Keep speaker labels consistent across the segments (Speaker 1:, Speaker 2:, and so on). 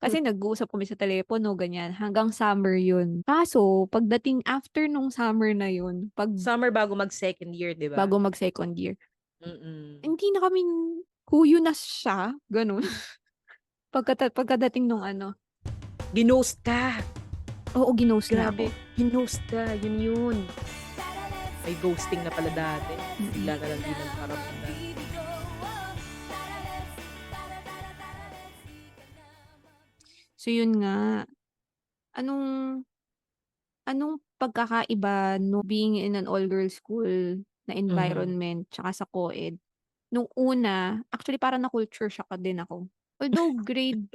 Speaker 1: Kasi nag-uusap kami sa telepono, ganyan. Hanggang summer yun. Kaso, pagdating after nung summer na yun,
Speaker 2: Summer bago mag-second year, 'di ba?
Speaker 1: bago mag-second year,
Speaker 2: Mm.
Speaker 1: hindi na kami huyo na siya, ganun. Pagkadating nung ano,
Speaker 2: Ginost ka.
Speaker 1: oo, ginost na
Speaker 2: Grabe,
Speaker 1: ako.
Speaker 2: ginost ka. Yun. May ghosting na pala dati.
Speaker 1: Mm.
Speaker 2: Bigla na lang di nagkaramdam.
Speaker 1: So yun nga, anong anong pagkakaiba no being in an all-girls school na
Speaker 2: Mhm.
Speaker 1: environment tsaka sa co-ed? Nung una, actually parang na-culture shock din ako. Although grade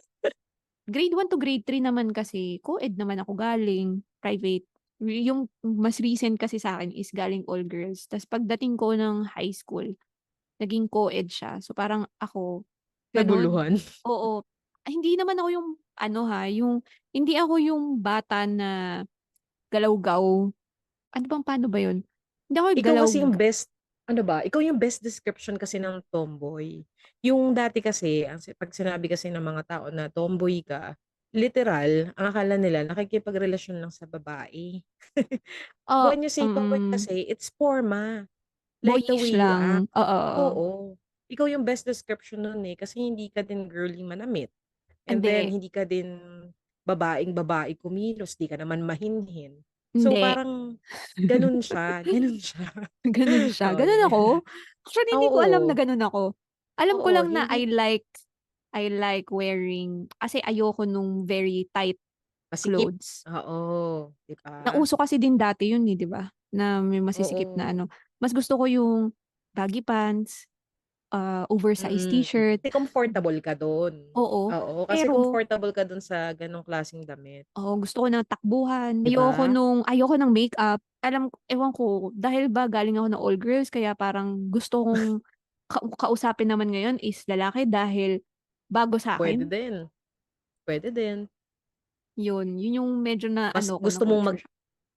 Speaker 1: 1 to grade 3 naman kasi co-ed naman ako galing, private. Yung mas recent kasi sa akin is galing all girls. Tas pagdating ko ng high school, naging co-ed siya. So parang ako, gano'n.
Speaker 2: Naguluhan.
Speaker 1: Oo. Hindi naman ako yung ano yung hindi ako yung bata na galaw-gaw. Ano bang paano ba yun? Hindi ako yung
Speaker 2: Ikaw
Speaker 1: galaw
Speaker 2: kasi yung best ano ba, ikaw yung best description kasi ng tomboy. Yung dati kasi, 'pag sinabi kasi ng mga tao na tomboy ka, literal, ang akala nila nakikipagrelasyon lang sa babae.
Speaker 1: oh,
Speaker 2: When you say tomboy kasi, it's forma, like the
Speaker 1: boyish
Speaker 2: way you act.
Speaker 1: lang. Oo, oo.
Speaker 2: Oo. Ikaw yung best description nun, eh, kasi hindi ka din girly manamit, and then
Speaker 1: Hindi,
Speaker 2: hindi ka din babaeng-babae kumilos, di ka naman mahinhin. So,
Speaker 1: hindi.
Speaker 2: parang gano'n siya.
Speaker 1: Gano'n siya,
Speaker 2: Oo,
Speaker 1: gano'n ako?
Speaker 2: yeah.
Speaker 1: Actually hindi ko alam na
Speaker 2: Oo,
Speaker 1: gano'n ako. Alam ko
Speaker 2: oo,
Speaker 1: lang na
Speaker 2: hindi
Speaker 1: I like wearing kasi ayoko nung very tight
Speaker 2: masikip.
Speaker 1: clothes.
Speaker 2: Oo, 'di ba?
Speaker 1: Nauso kasi din dati yun, 'di ba? Na may masisikip na
Speaker 2: Oo,
Speaker 1: ano. Mas gusto ko yung baggy pants, oversized t-shirt,
Speaker 2: kasi comfortable ka dun.
Speaker 1: oo.
Speaker 2: Oo, kasi
Speaker 1: Pero
Speaker 2: comfortable ka dun sa ganong klaseng damit,
Speaker 1: oo, gusto ko ng takbuhan.
Speaker 2: 'di ba?
Speaker 1: Ayoko ng makeup. Ewan ko, dahil ba galing ako ng all girls kaya parang gusto kong kausapin naman ngayon is lalaki dahil bago
Speaker 2: Puwede
Speaker 1: sa'kin.
Speaker 2: din, puwede din.
Speaker 1: Yun yung medyo na
Speaker 2: Mas
Speaker 1: ano ko na
Speaker 2: gusto mong
Speaker 1: culture shock.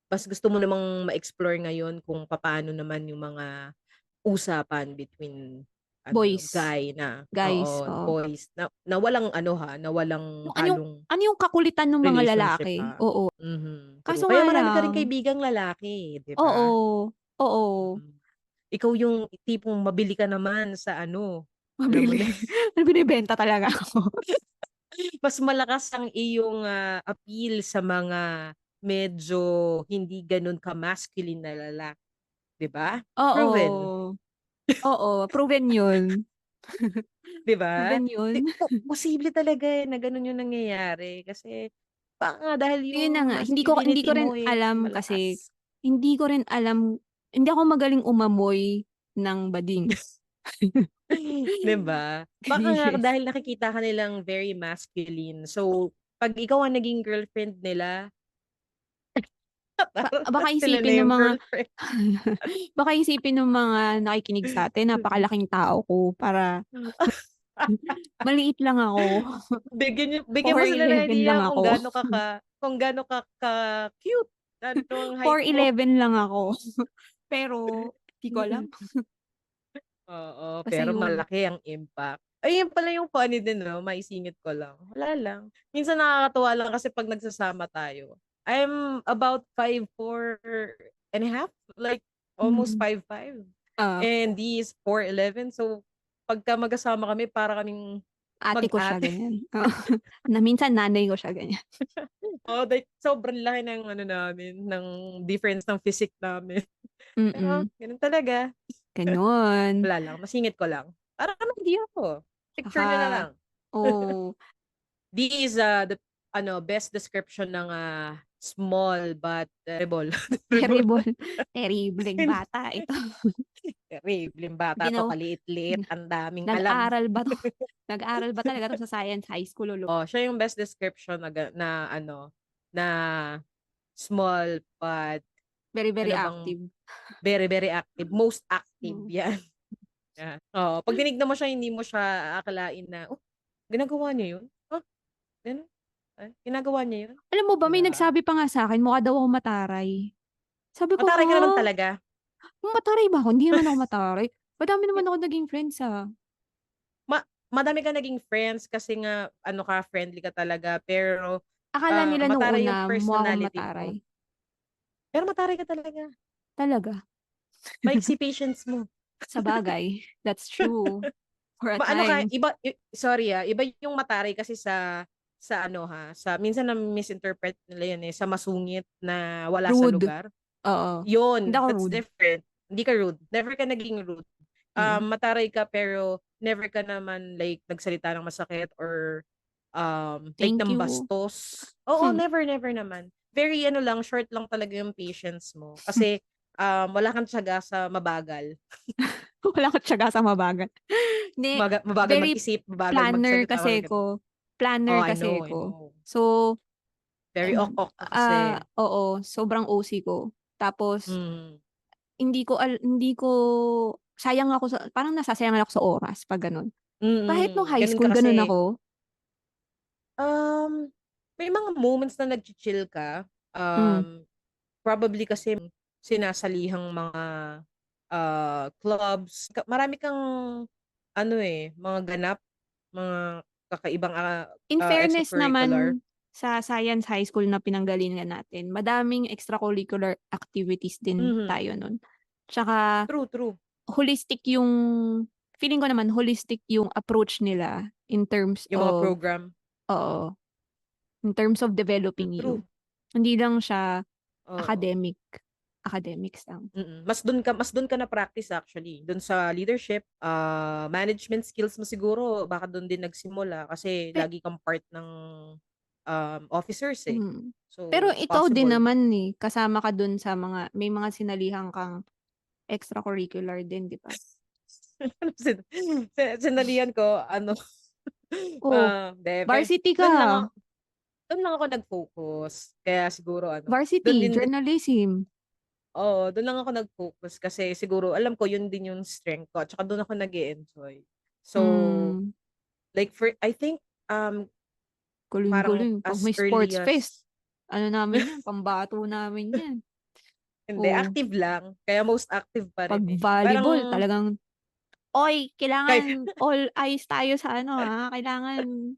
Speaker 2: mas gusto mo namang ma-explore ngayon kung papaano naman yung mga usapan between ano,
Speaker 1: Boys,
Speaker 2: guy na
Speaker 1: guys,
Speaker 2: oo,
Speaker 1: oo.
Speaker 2: boys na na walang ano, na walang
Speaker 1: Kung
Speaker 2: halong
Speaker 1: ano yung kakulitan ng mga
Speaker 2: relationship,
Speaker 1: lalaki,
Speaker 2: ha.
Speaker 1: oo.
Speaker 2: True.
Speaker 1: Kaso
Speaker 2: Kaya
Speaker 1: nga
Speaker 2: marami ka ring
Speaker 1: lang
Speaker 2: kaibigang lalaki, 'di ba?
Speaker 1: oo, oo,
Speaker 2: Mm. Ikaw yung tipong mabili ka naman sa ano, alam mo
Speaker 1: mabili.
Speaker 2: na,
Speaker 1: Binebenta talaga ako.
Speaker 2: mas malakas ang iyong, appeal sa mga medyo hindi gano'n ka-masculine na lalaki, 'di ba? Proven,
Speaker 1: Oo, oo, proven yun.
Speaker 2: 'di ba?
Speaker 1: Proven yun.
Speaker 2: Posible talaga, eh, na gano'n yung nangyayari kasi baka nga dahil
Speaker 1: Yun na
Speaker 2: yung
Speaker 1: nga, hindi ko
Speaker 2: masculinity
Speaker 1: rin
Speaker 2: mo, eh,
Speaker 1: alam kasi
Speaker 2: malakas.
Speaker 1: hindi ko rin alam hindi ako magaling umamoy ng bading.
Speaker 2: 'Di ba? Baka nga
Speaker 1: Yes.
Speaker 2: dahil nakikita ka nilang very masculine, so 'pag ikaw ang naging girlfriend nila, parang
Speaker 1: Baka
Speaker 2: sila na
Speaker 1: isipin ng
Speaker 2: yung
Speaker 1: mga
Speaker 2: girlfriend.
Speaker 1: baka isipin ng mga nakikinig sa'tin napakalaking tao ko para maliit lang ako.
Speaker 2: Bigyan mo sila ng
Speaker 1: 4'11" lang
Speaker 2: idea
Speaker 1: ako.
Speaker 2: kung gaano ka-cute, ano ang height mo.
Speaker 1: 4'11" lang ako. Pero di ko alam
Speaker 2: Oo,
Speaker 1: basta
Speaker 2: pero
Speaker 1: yun.
Speaker 2: malaki ang impact. Ay, yun pala yung funny din 'no, maisingit ko lang. Wala lang. Minsan nakakatuwa lang kasi 'pag nagsasama tayo. I'm about 5'4.5", like almost
Speaker 1: Mm.
Speaker 2: 5'5",
Speaker 1: Oo,
Speaker 2: and he is 4'11", so pagka magkasama kami para kaming
Speaker 1: ate ko siya
Speaker 2: mag-ate.
Speaker 1: ganyan. Oo. Na minsan nanay ko siya ganyan.
Speaker 2: Oo, like sobrang laki ng ano namin, ng difference ng physique namin. Pero
Speaker 1: Mm,
Speaker 2: gano'n talaga.
Speaker 1: gano'n.
Speaker 2: Wala lang, masingit ko lang. Para may idea ako. Picture niyo na
Speaker 1: Kaka
Speaker 2: lang.
Speaker 1: oh,
Speaker 2: This is, the ano, best description ng, small but terrible. Terrible.
Speaker 1: terrible, terribleng
Speaker 2: Hindi,
Speaker 1: bata ito.
Speaker 2: terribleng bata 'to,
Speaker 1: Ginawa
Speaker 2: kaliit-liit, ang daming alam.
Speaker 1: nag-aral ba 'to? Nag-aral ba talaga 'to sa science high school o
Speaker 2: Oh, siya yung best description na ano, na small but
Speaker 1: very, very
Speaker 2: ano bang
Speaker 1: active.
Speaker 2: very, very active, most active,
Speaker 1: Hmm.
Speaker 2: 'yan. Yan. Oo, 'pag tinignan mo siya hindi mo siya aakalain na, "Oh, ginagawa niya yun? Ah, gano'n? Ginagawa niya yun?"
Speaker 1: Alam mo ba
Speaker 2: 'Di
Speaker 1: may
Speaker 2: ba?
Speaker 1: nagsabi pa nga sa'kin mukha daw akong mataray. Sabi ko,
Speaker 2: Mataray ka naman
Speaker 1: "Ha?
Speaker 2: talaga.
Speaker 1: Mataray ba ako? Hindi naman ako mataray. Madami naman ako naging friends, ah."
Speaker 2: madami kang naging friends kasi nga ano ka, friendly ka talaga pero,
Speaker 1: Akala nila nung
Speaker 2: mataray
Speaker 1: una
Speaker 2: yung
Speaker 1: mukha akong
Speaker 2: personality
Speaker 1: mataray.
Speaker 2: mo. Pero mataray ka talaga.
Speaker 1: Talaga?
Speaker 2: Maiksi patience mo.
Speaker 1: Sabagay, that's true, for a
Speaker 2: Ano ka,
Speaker 1: time.
Speaker 2: iba sorry, iba yung mataray kasi sa ano sa minsan na-misinterpret nila yun, sa masungit na wala sa
Speaker 1: Rude,
Speaker 2: lugar.
Speaker 1: oo. Hindi
Speaker 2: Yun,
Speaker 1: ako
Speaker 2: that's
Speaker 1: rude.
Speaker 2: different. Hindi ka rude. Never ka naging rude.
Speaker 1: Mm,
Speaker 2: Mataray ka pero never ka naman like nagsalita ng masakit or like
Speaker 1: thank
Speaker 2: ng
Speaker 1: you.
Speaker 2: bastos. Oo, never, never naman. Very ano lang, short lang talaga yung patience mo. Kasi wala kang tiyaga sa mabagal.
Speaker 1: Wala akong tiyaga sa mabagal. Hindi,
Speaker 2: Mabagal
Speaker 1: very
Speaker 2: mag-isip, mabagal
Speaker 1: planner
Speaker 2: magsalita, mga
Speaker 1: kasi
Speaker 2: ganun.
Speaker 1: ko.
Speaker 2: Oh,
Speaker 1: Planner
Speaker 2: I
Speaker 1: kasi
Speaker 2: know, I
Speaker 1: ko.
Speaker 2: know.
Speaker 1: So,
Speaker 2: Very ok ka kasi.
Speaker 1: oo, sobrang OC ko. Tapos
Speaker 2: Mm.
Speaker 1: hindi ko sayang ako sa parang nasasayangan ako sa oras 'pag gano'n. Kahit nung high
Speaker 2: Ganun
Speaker 1: school
Speaker 2: ka
Speaker 1: gano'n
Speaker 2: kasi.
Speaker 1: ako.
Speaker 2: May mga moments na nagchi-chill ka.
Speaker 1: Hmm,
Speaker 2: Probably kasi sinasalihang mga clubs. Marami kang ano mga ganap, mga kakaibang
Speaker 1: in fairness
Speaker 2: extracurricular.
Speaker 1: naman sa science high school na pinanggalingan natin, madaming extracurricular activities din
Speaker 2: Mhm.
Speaker 1: tayo nun. Tsaka
Speaker 2: True, true.
Speaker 1: holistic yung feeling ko naman holistic yung approach nila in terms
Speaker 2: Yung mga
Speaker 1: of
Speaker 2: program.
Speaker 1: oo, in terms of developing you.
Speaker 2: True.
Speaker 1: Hindi lang siya
Speaker 2: Oo.
Speaker 1: academic, academics lang.
Speaker 2: Mas dun ka na-practice actually, dun sa leadership, management skills mo siguro baka dun din nagsimula kasi
Speaker 1: Pe
Speaker 2: lagi kang part ng, officers, eh.
Speaker 1: mm. Pero
Speaker 2: So,
Speaker 1: ikaw din
Speaker 2: possible.
Speaker 1: naman, eh, kasama ka dun sa mga may mga sinalihan kang extracurricular din, 'di ba?
Speaker 2: Sin sinalihan ko ano,
Speaker 1: Oh,
Speaker 2: 'di
Speaker 1: varsity
Speaker 2: dun lang
Speaker 1: ka.
Speaker 2: dun lang ako nag-focus kaya siguro ano, dun
Speaker 1: Varsity,
Speaker 2: din
Speaker 1: journalism.
Speaker 2: oo, dun lang ako nag-focus kasi siguro alam ko yun din yung strength ko at saka dun ako nag-e-enjoy. So,
Speaker 1: Hmm,
Speaker 2: like for I think, parang
Speaker 1: galing-galing 'pag
Speaker 2: as
Speaker 1: may
Speaker 2: early
Speaker 1: sports fest,
Speaker 2: as
Speaker 1: ano namin 'yan, pambato namin 'yan.
Speaker 2: hindi,
Speaker 1: Oh,
Speaker 2: active lang, kaya most active pa
Speaker 1: 'pag
Speaker 2: rin, eh.
Speaker 1: volleyball
Speaker 2: Parang
Speaker 1: talagang, "Uy,
Speaker 2: kay
Speaker 1: kailangan all eyes tayo sa ano, kailangan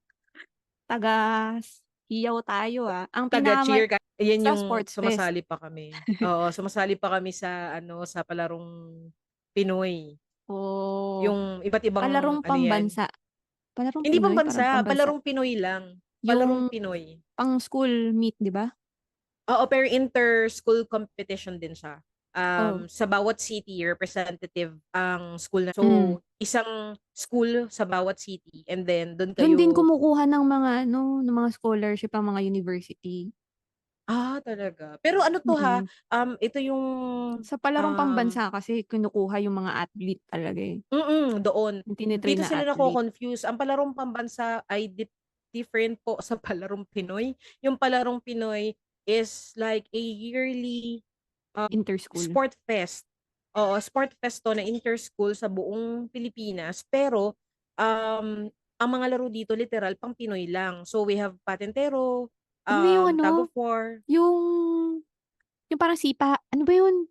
Speaker 1: taga-hiyaw tayo, Ang
Speaker 2: taga-cheer ka yan
Speaker 1: sa
Speaker 2: yung
Speaker 1: sports fest.
Speaker 2: sumasali pa kami. Oo, sumasali pa kami sa ano, sa palarong Pinoy.
Speaker 1: Oh,
Speaker 2: Yung iba't ibang
Speaker 1: palarong
Speaker 2: ano yan,
Speaker 1: pambansa. Palarong
Speaker 2: hindi
Speaker 1: Pinoy, parang
Speaker 2: pambansa,
Speaker 1: pambansa.
Speaker 2: palarong Pinoy lang, palarong
Speaker 1: Yung
Speaker 2: Pinoy.
Speaker 1: pang-school meet, 'di ba?
Speaker 2: Oo, pero inter-school competition din siya.
Speaker 1: Oh,
Speaker 2: Sa bawat city representative ang school na
Speaker 1: hmm.
Speaker 2: so, isang school sa bawat city and then dun
Speaker 1: Dun din
Speaker 2: kayo
Speaker 1: kumukuha ng mga ano, ng mga scholarship ang mga university.
Speaker 2: talaga. Pero ano 'to
Speaker 1: Mm.
Speaker 2: ito yung,
Speaker 1: Sa palarong
Speaker 2: um
Speaker 1: pambansa kasi kinukuha yung mga athlete talaga, eh.
Speaker 2: doon.
Speaker 1: Yung tini-train
Speaker 2: Dito
Speaker 1: na
Speaker 2: sila
Speaker 1: athlete.
Speaker 2: nako-confuse. Ang palarong pambansa ay different po sa palarong Pinoy. Yung palarong Pinoy is like a yearly,
Speaker 1: Inter-school.
Speaker 2: sport fest. Oo, sport fest 'to na inter-school sa buong Pilipinas. Pero, ang mga laro dito literal pang Pinoy lang. So, we have patintero,
Speaker 1: Ano ba yung
Speaker 2: tug
Speaker 1: ano,
Speaker 2: of war,
Speaker 1: yung parang sipa, ano ba yun?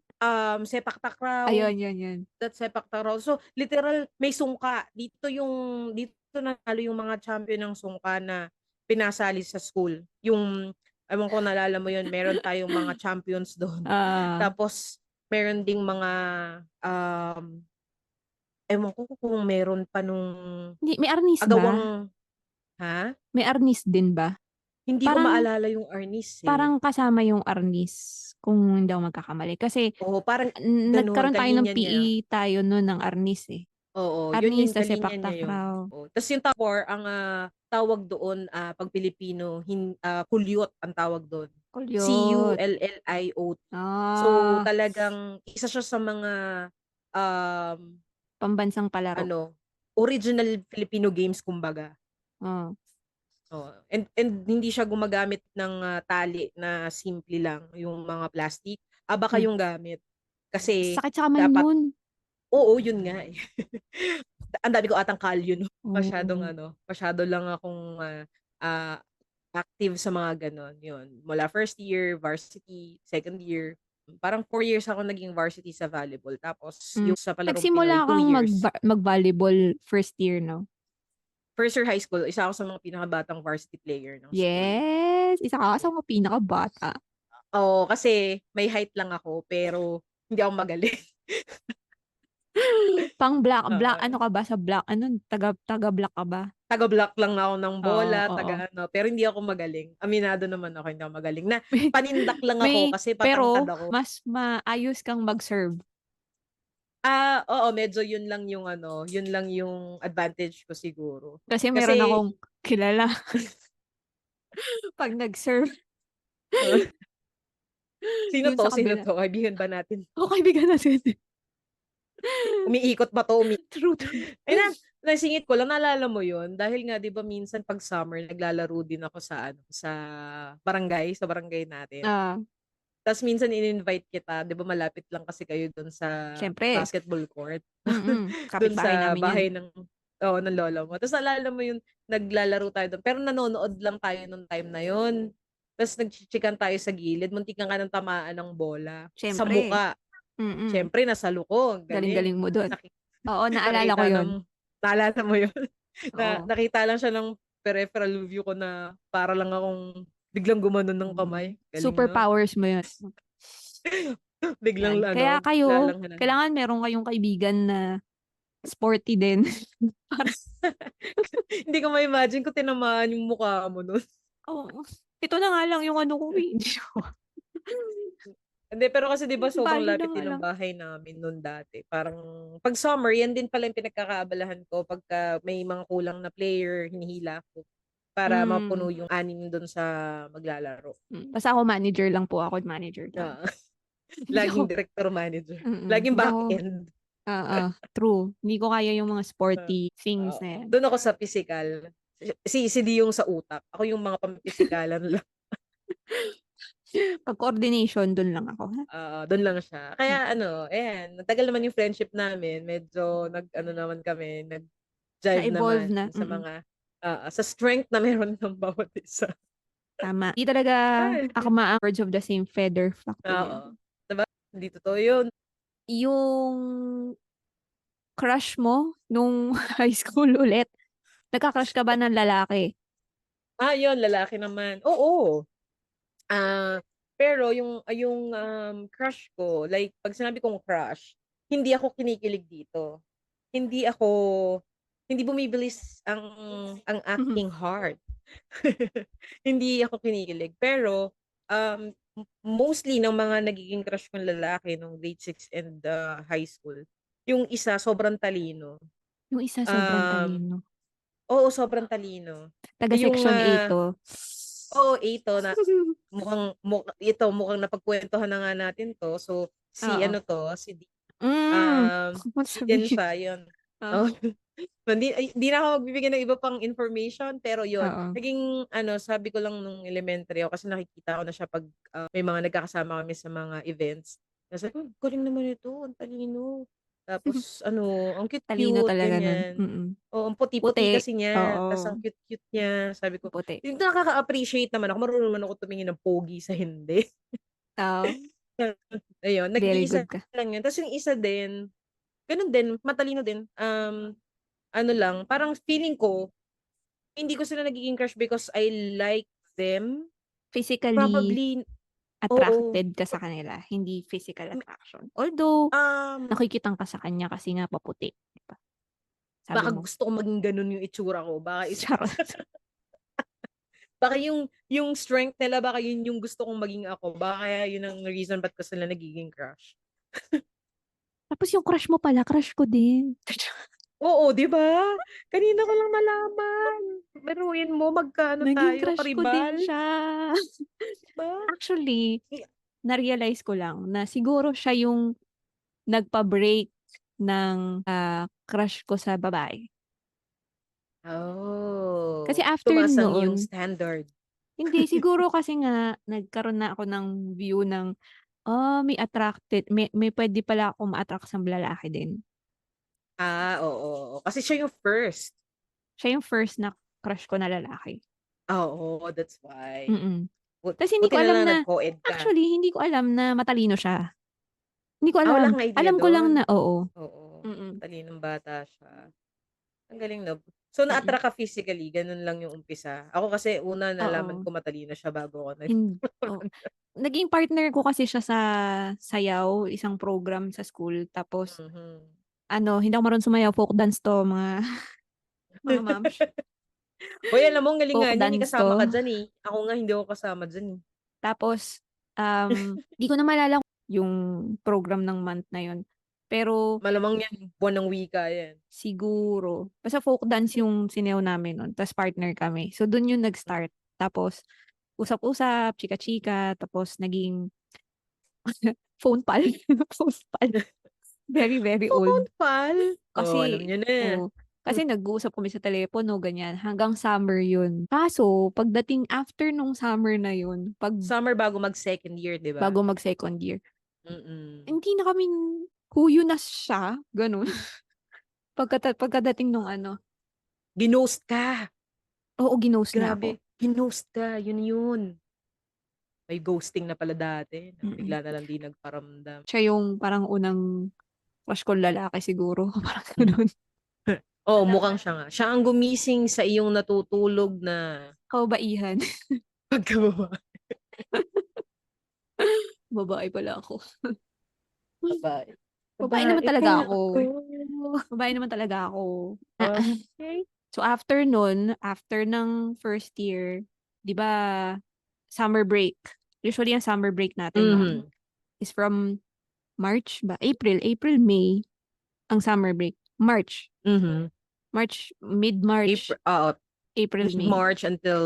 Speaker 2: sepak takraw.
Speaker 1: Ayun, yun, yun.
Speaker 2: That sepak takraw. So, literal may sungka. Dito nanalo yung mga champion ng sungka na pinasali sa school. Yung ewan ko naalala mo yun, meron tayong mga champions dun.
Speaker 1: Ah,
Speaker 2: Tapos meron ding mga, um, ewan ko kung meron pa nung
Speaker 1: hindi may arnis ba?
Speaker 2: agawang ha?
Speaker 1: May arnis din ba?
Speaker 2: Hindi ko
Speaker 1: Parang
Speaker 2: maalala yung Arnis, eh.
Speaker 1: parang kasama yung arnis kung hindi ako magkakamali. Kasi
Speaker 2: Oo, parang gano'n
Speaker 1: nagkaroon tayo ng
Speaker 2: kalinya niya.
Speaker 1: PE tayo nun ng arnis, eh.
Speaker 2: Oo, yun
Speaker 1: Arnis
Speaker 2: yung
Speaker 1: tas sepak
Speaker 2: kalinya niya yun,
Speaker 1: takraw.
Speaker 2: oo. Tas yung tapor ang, tawag doon, 'pag Pilipino kulyot ang tawag dun,
Speaker 1: Kulyot.
Speaker 2: Culliot. So,
Speaker 1: Ah,
Speaker 2: talagang isa siya sa mga, um,
Speaker 1: pambansang palaro.
Speaker 2: ano, original Filipino games kumbaga.
Speaker 1: Oh.
Speaker 2: Oo, and hindi siya gumagamit ng, tali na simple lang, yung mga plastic, abaka
Speaker 1: Hmm.
Speaker 2: yung gamit. Kasi
Speaker 1: Sakit sa kamay
Speaker 2: dapat
Speaker 1: nun.
Speaker 2: oo, yun nga, eh. Ang dami ko atang kalyo nun, masyadong
Speaker 1: Oo.
Speaker 2: ano, masyado lang akong, ah, active sa mga gano'n, yun. Mula first year, varsity, second year, parang 4 years ako naging varsity sa volleyball tapos
Speaker 1: Hmm.
Speaker 2: yung sa palarong Pinoy
Speaker 1: Nagsimula
Speaker 2: 2
Speaker 1: kang
Speaker 2: years.
Speaker 1: mag-volleyball first year 'no?
Speaker 2: first year high school, isa ako sa mga pinakabatang varsity player ng school.
Speaker 1: Yes! Isa ka
Speaker 2: Yeah.
Speaker 1: sa mga pinakabata.
Speaker 2: Oo, kasi may height lang ako pero hindi ako magaling.
Speaker 1: Pang black
Speaker 2: Oo.
Speaker 1: ano ka ba sa black ano, taga-black ka ba?
Speaker 2: Taga-block lang ako ng
Speaker 1: Oo,
Speaker 2: bola,
Speaker 1: oo.
Speaker 2: taga-ano, pero hindi ako magaling. Aminado naman ako, hindi ako magaling. Na panindak lang ako
Speaker 1: May
Speaker 2: kasi patangkad
Speaker 1: pero
Speaker 2: ako.
Speaker 1: mas maayos kang mag-serve.
Speaker 2: Oo, medyo yun lang yung ano, yun lang yung advantage ko siguro.
Speaker 1: Kasi meron
Speaker 2: Kasi
Speaker 1: akong kilala 'pag nag-serve
Speaker 2: sino
Speaker 1: dun
Speaker 2: 'to,
Speaker 1: sa
Speaker 2: sino
Speaker 1: kabila.
Speaker 2: 'to, kaibigan ba natin?
Speaker 1: Oo, kaibigan natin.
Speaker 2: Umiikot ba 'to,
Speaker 1: True, true.
Speaker 2: ay nasingit ko lang, naalala mo yun? Dahil nga 'di ba minsan 'pag summer naglalaro din ako sa ano, sa barangay natin.
Speaker 1: Ah,
Speaker 2: Ta's minsan in-invite kita, 'di ba malapit lang kasi kayo dun sa
Speaker 1: siyempre.
Speaker 2: basketball court, dun
Speaker 1: Kapitbahay
Speaker 2: sa
Speaker 1: namin 'yan.
Speaker 2: bahay ng lola mo. Ta's naalala mo yun, naglalaro tayo dun, pero nanonood lang tayo nung time na yun. Ta's nagchichikan tayo sa gilid, muntikan ka ng tamaan ng bola sa
Speaker 1: Siyempre.
Speaker 2: mukha.
Speaker 1: Mm.
Speaker 2: Siyempre nasa lubong,
Speaker 1: Galing-galing
Speaker 2: galing.
Speaker 1: mo dun.
Speaker 2: Naki
Speaker 1: Oo, naalala ko
Speaker 2: nakita
Speaker 1: yun.
Speaker 2: naalala mo yun?
Speaker 1: Oo.
Speaker 2: Nakita lang siya ng peripheral view ko na para lang akong biglang gumanon ng kamay, galing nun.
Speaker 1: Superpowers mo yun.
Speaker 2: Biglang
Speaker 1: Yan. Kaya
Speaker 2: ano,
Speaker 1: kayo,
Speaker 2: lalanghanan.
Speaker 1: kailangan meron kayong kaibigan na sporty din. Para
Speaker 2: Hindi ko ma-imagine kung tinamaan yung mukha mo nun.
Speaker 1: oo. Ito na nga lang yung ano ko, eh.
Speaker 2: Hindi, pero kasi 'di ba sobrang
Speaker 1: Bali na
Speaker 2: lapit
Speaker 1: nga
Speaker 2: din ng
Speaker 1: lang.
Speaker 2: bahay namin nun dati. Parang 'pag summer, yan din pala yung pinagkakaabalahan ko pagka may mga kulang na player, hinihila ko para mapuno
Speaker 1: Hmm.
Speaker 2: yung 6 dun sa maglalaro.
Speaker 1: Basta ako manager lang po, ako manager lang.
Speaker 2: Oo,
Speaker 1: Hindi
Speaker 2: laging
Speaker 1: ako
Speaker 2: director manager, laging
Speaker 1: hindi ako
Speaker 2: back-end.
Speaker 1: oo, true. Hindi ko kaya yung mga
Speaker 2: Oo,
Speaker 1: sporty things na
Speaker 2: oo.
Speaker 1: yan.
Speaker 2: Dun ako sa pisikal, si D yung sa utak, ako yung mga pampisikalan lang.
Speaker 1: 'Pag coordination, dun lang ako.
Speaker 2: Oo, dun lang siya. Kaya ano, ayan, natagal naman yung friendship namin, medyo nag-ano naman kami, nag-jive
Speaker 1: Na-evolve
Speaker 2: naman
Speaker 1: na,
Speaker 2: sa mga sa strength na meron ng bawat isa.
Speaker 1: tama. Di talaga
Speaker 2: Ay,
Speaker 1: akma ang birds of the same feather flock
Speaker 2: oo.
Speaker 1: together.
Speaker 2: 'Di ba, hindi totoo yun.
Speaker 1: Yung crush mo nung high school ulit, nagka-crush ka ba ng lalaki?
Speaker 2: Yun lalaki naman, oo. Pero crush ko, like 'pag sinabi kong crush, hindi ako kinikilig dito. Hindi ako hindi bumibilis ang
Speaker 1: Mhm.
Speaker 2: aking heart. Hindi ako kinikilig. Pero, mostly ng mga nagiging crush kong lalaki nung grade 6 and, high school, yung isa sobrang talino.
Speaker 1: Yung isa sobrang
Speaker 2: Um,
Speaker 1: talino.
Speaker 2: oo, sobrang talino.
Speaker 1: Taga
Speaker 2: Yung,
Speaker 1: Section 8 'to.
Speaker 2: oo, 8 na mukhang napagkuwentuhan na nga natin 'to. So, si
Speaker 1: Oo.
Speaker 2: ano 'to, si D,
Speaker 1: Hmm, huwag mo
Speaker 2: Indian
Speaker 1: sabihin.
Speaker 2: siya, yun.
Speaker 1: Oh,
Speaker 2: Oo. Hindi na ako magbibigay ng iba pang information, pero yun,
Speaker 1: oo.
Speaker 2: naging ano, sabi ko lang nung elementary ako kasi nakikita ko na siya 'pag, may mga nagkakasama kami sa mga events. Sabi ko, "Galing naman nito, ang talino." Tapos ano, ang
Speaker 1: Talino
Speaker 2: cute-cute,
Speaker 1: talaga nun,
Speaker 2: ganyan. Oo, ang puti-puti
Speaker 1: Puti,
Speaker 2: kasi niya, ta's ang
Speaker 1: oo,
Speaker 2: cute-cute niya. Sabi ko,
Speaker 1: puti.
Speaker 2: yung nakaka-appreciate naman ako, marunong naman ako tumingin ng pogi sa hindi.
Speaker 1: Oo,
Speaker 2: Ayun,
Speaker 1: very
Speaker 2: nag-iisa
Speaker 1: good ka.
Speaker 2: lang yun. Ta's yung isa din, gano'n din, matalino din. Ano lang, parang feeling ko, hindi ko sila nagiging crush because I like them.
Speaker 1: Physically
Speaker 2: Probably oo.
Speaker 1: attracted ka sa kanila, hindi physical attraction. Although,
Speaker 2: Um,
Speaker 1: nakikitang ka sa kanya kasi nga paputi, 'di ba? Sabi
Speaker 2: baka
Speaker 1: mo.
Speaker 2: gusto ko maging gano'n yung itsura ko.
Speaker 1: Charot.
Speaker 2: Baka yung strength nila, baka yun yung gusto kong maging ako. Baka kaya yun ang reason ba't ko sila nagiging crush.
Speaker 1: Tapos yung crush mo pala, crush ko din.
Speaker 2: Oo, 'di ba? Kanina ko lang nalaman. Biruin mo magkaano
Speaker 1: Naging
Speaker 2: tayo,
Speaker 1: crush ko din
Speaker 2: karibal,
Speaker 1: siya.
Speaker 2: 'di ba?
Speaker 1: Actually,
Speaker 2: I
Speaker 1: na-realize ko lang na siguro siya yung nagpa-break ng, crush ko sa babae. Kasi after
Speaker 2: Tumaas ang iyong
Speaker 1: noon
Speaker 2: standard.
Speaker 1: hindi, siguro kasi nga nagkaroon na ako ng view ng, may puwede pala akong ma-attract sa lalaki din.
Speaker 2: Oo, oo. Kasi siya yung first.
Speaker 1: Siya yung first na crush ko na lalaki.
Speaker 2: Oo, that's why.
Speaker 1: Mm. Tas hindi
Speaker 2: Buti
Speaker 1: ko
Speaker 2: na
Speaker 1: alam
Speaker 2: lang
Speaker 1: na
Speaker 2: nag-co-ed ka.
Speaker 1: actually hindi ko alam na matalino siya. Hindi ko
Speaker 2: Wala
Speaker 1: alam.
Speaker 2: kang idea
Speaker 1: Alam ko lang
Speaker 2: dun?
Speaker 1: na oo.
Speaker 2: Oo,
Speaker 1: Mm.
Speaker 2: matalinong bata siya. Ang galing 'no? So,
Speaker 1: Mm.
Speaker 2: na-attract ka physically, gano'n lang yung umpisa? Ako kasi una nalaman
Speaker 1: Oo.
Speaker 2: ko matalino siya bago ako
Speaker 1: Oh,
Speaker 2: nagkaroon.
Speaker 1: naging partner ko kasi siya sa sayaw, isang program sa school. Tapos
Speaker 2: Mhm.
Speaker 1: ano, hindi ako marunong sumayaw, folk dance 'to mga mga mamshi.
Speaker 2: Hoy, alam mo ang galing
Speaker 1: Folk
Speaker 2: nga niyan, may
Speaker 1: dance
Speaker 2: kasama ka
Speaker 1: 'to.
Speaker 2: diyan, eh. Ako nga hindi ako kasama diyan, eh.
Speaker 1: Tapos, di ko na maalala yung program ng month na yun. Pero
Speaker 2: Malamang 'yan buwan ng wika 'yan.
Speaker 1: siguro, basta folk dance yung sinayaw namin nun, tas partner kami. So dun yung
Speaker 2: Hmm.
Speaker 1: nag-start. Tapos usap-usap, chika-chika, tapos naging phone pal, phone pal. Very, very
Speaker 2: Phone
Speaker 1: old.
Speaker 2: pal? Oh, alam
Speaker 1: Kasi
Speaker 2: niyo na.
Speaker 1: oo, kasi nag-uusap kami sa telepono, ganyan, hanggang summer yun. Kaso pagdating after nung summer na yun,
Speaker 2: Summer bago mag-second year, 'di ba?
Speaker 1: bago mag-second year,
Speaker 2: Mm.
Speaker 1: hindi na kami huyo na siya, gano'n. Pagkadating nung ano,
Speaker 2: Ginost ka.
Speaker 1: oo, ginost niya
Speaker 2: Grabe,
Speaker 1: ako.
Speaker 2: ginost ka, yun. May ghosting na pala dati na
Speaker 1: Mm.
Speaker 2: bigla na lang 'di nagparamdam.
Speaker 1: Siya yung parang unang crush kong lalaki siguro, parang gano'n.
Speaker 2: Oo, mukhang siya nga. Siya ang gumising sa iyong natutulog na
Speaker 1: Kababaihan.
Speaker 2: pagkababa
Speaker 1: Babae pala ako.
Speaker 2: babae.
Speaker 1: Babae naman
Speaker 2: Babae
Speaker 1: talaga
Speaker 2: pala ako.
Speaker 1: ako. Babae naman talaga ako.
Speaker 2: Okey.
Speaker 1: So after nun, after ng first year, 'di ba summer break. Usually ang summer break natin noon
Speaker 2: Mhm,
Speaker 1: is from March ba? May ang summer break.
Speaker 2: mhm.
Speaker 1: Mid-March,
Speaker 2: Oo,
Speaker 1: April, May,
Speaker 2: mid-March until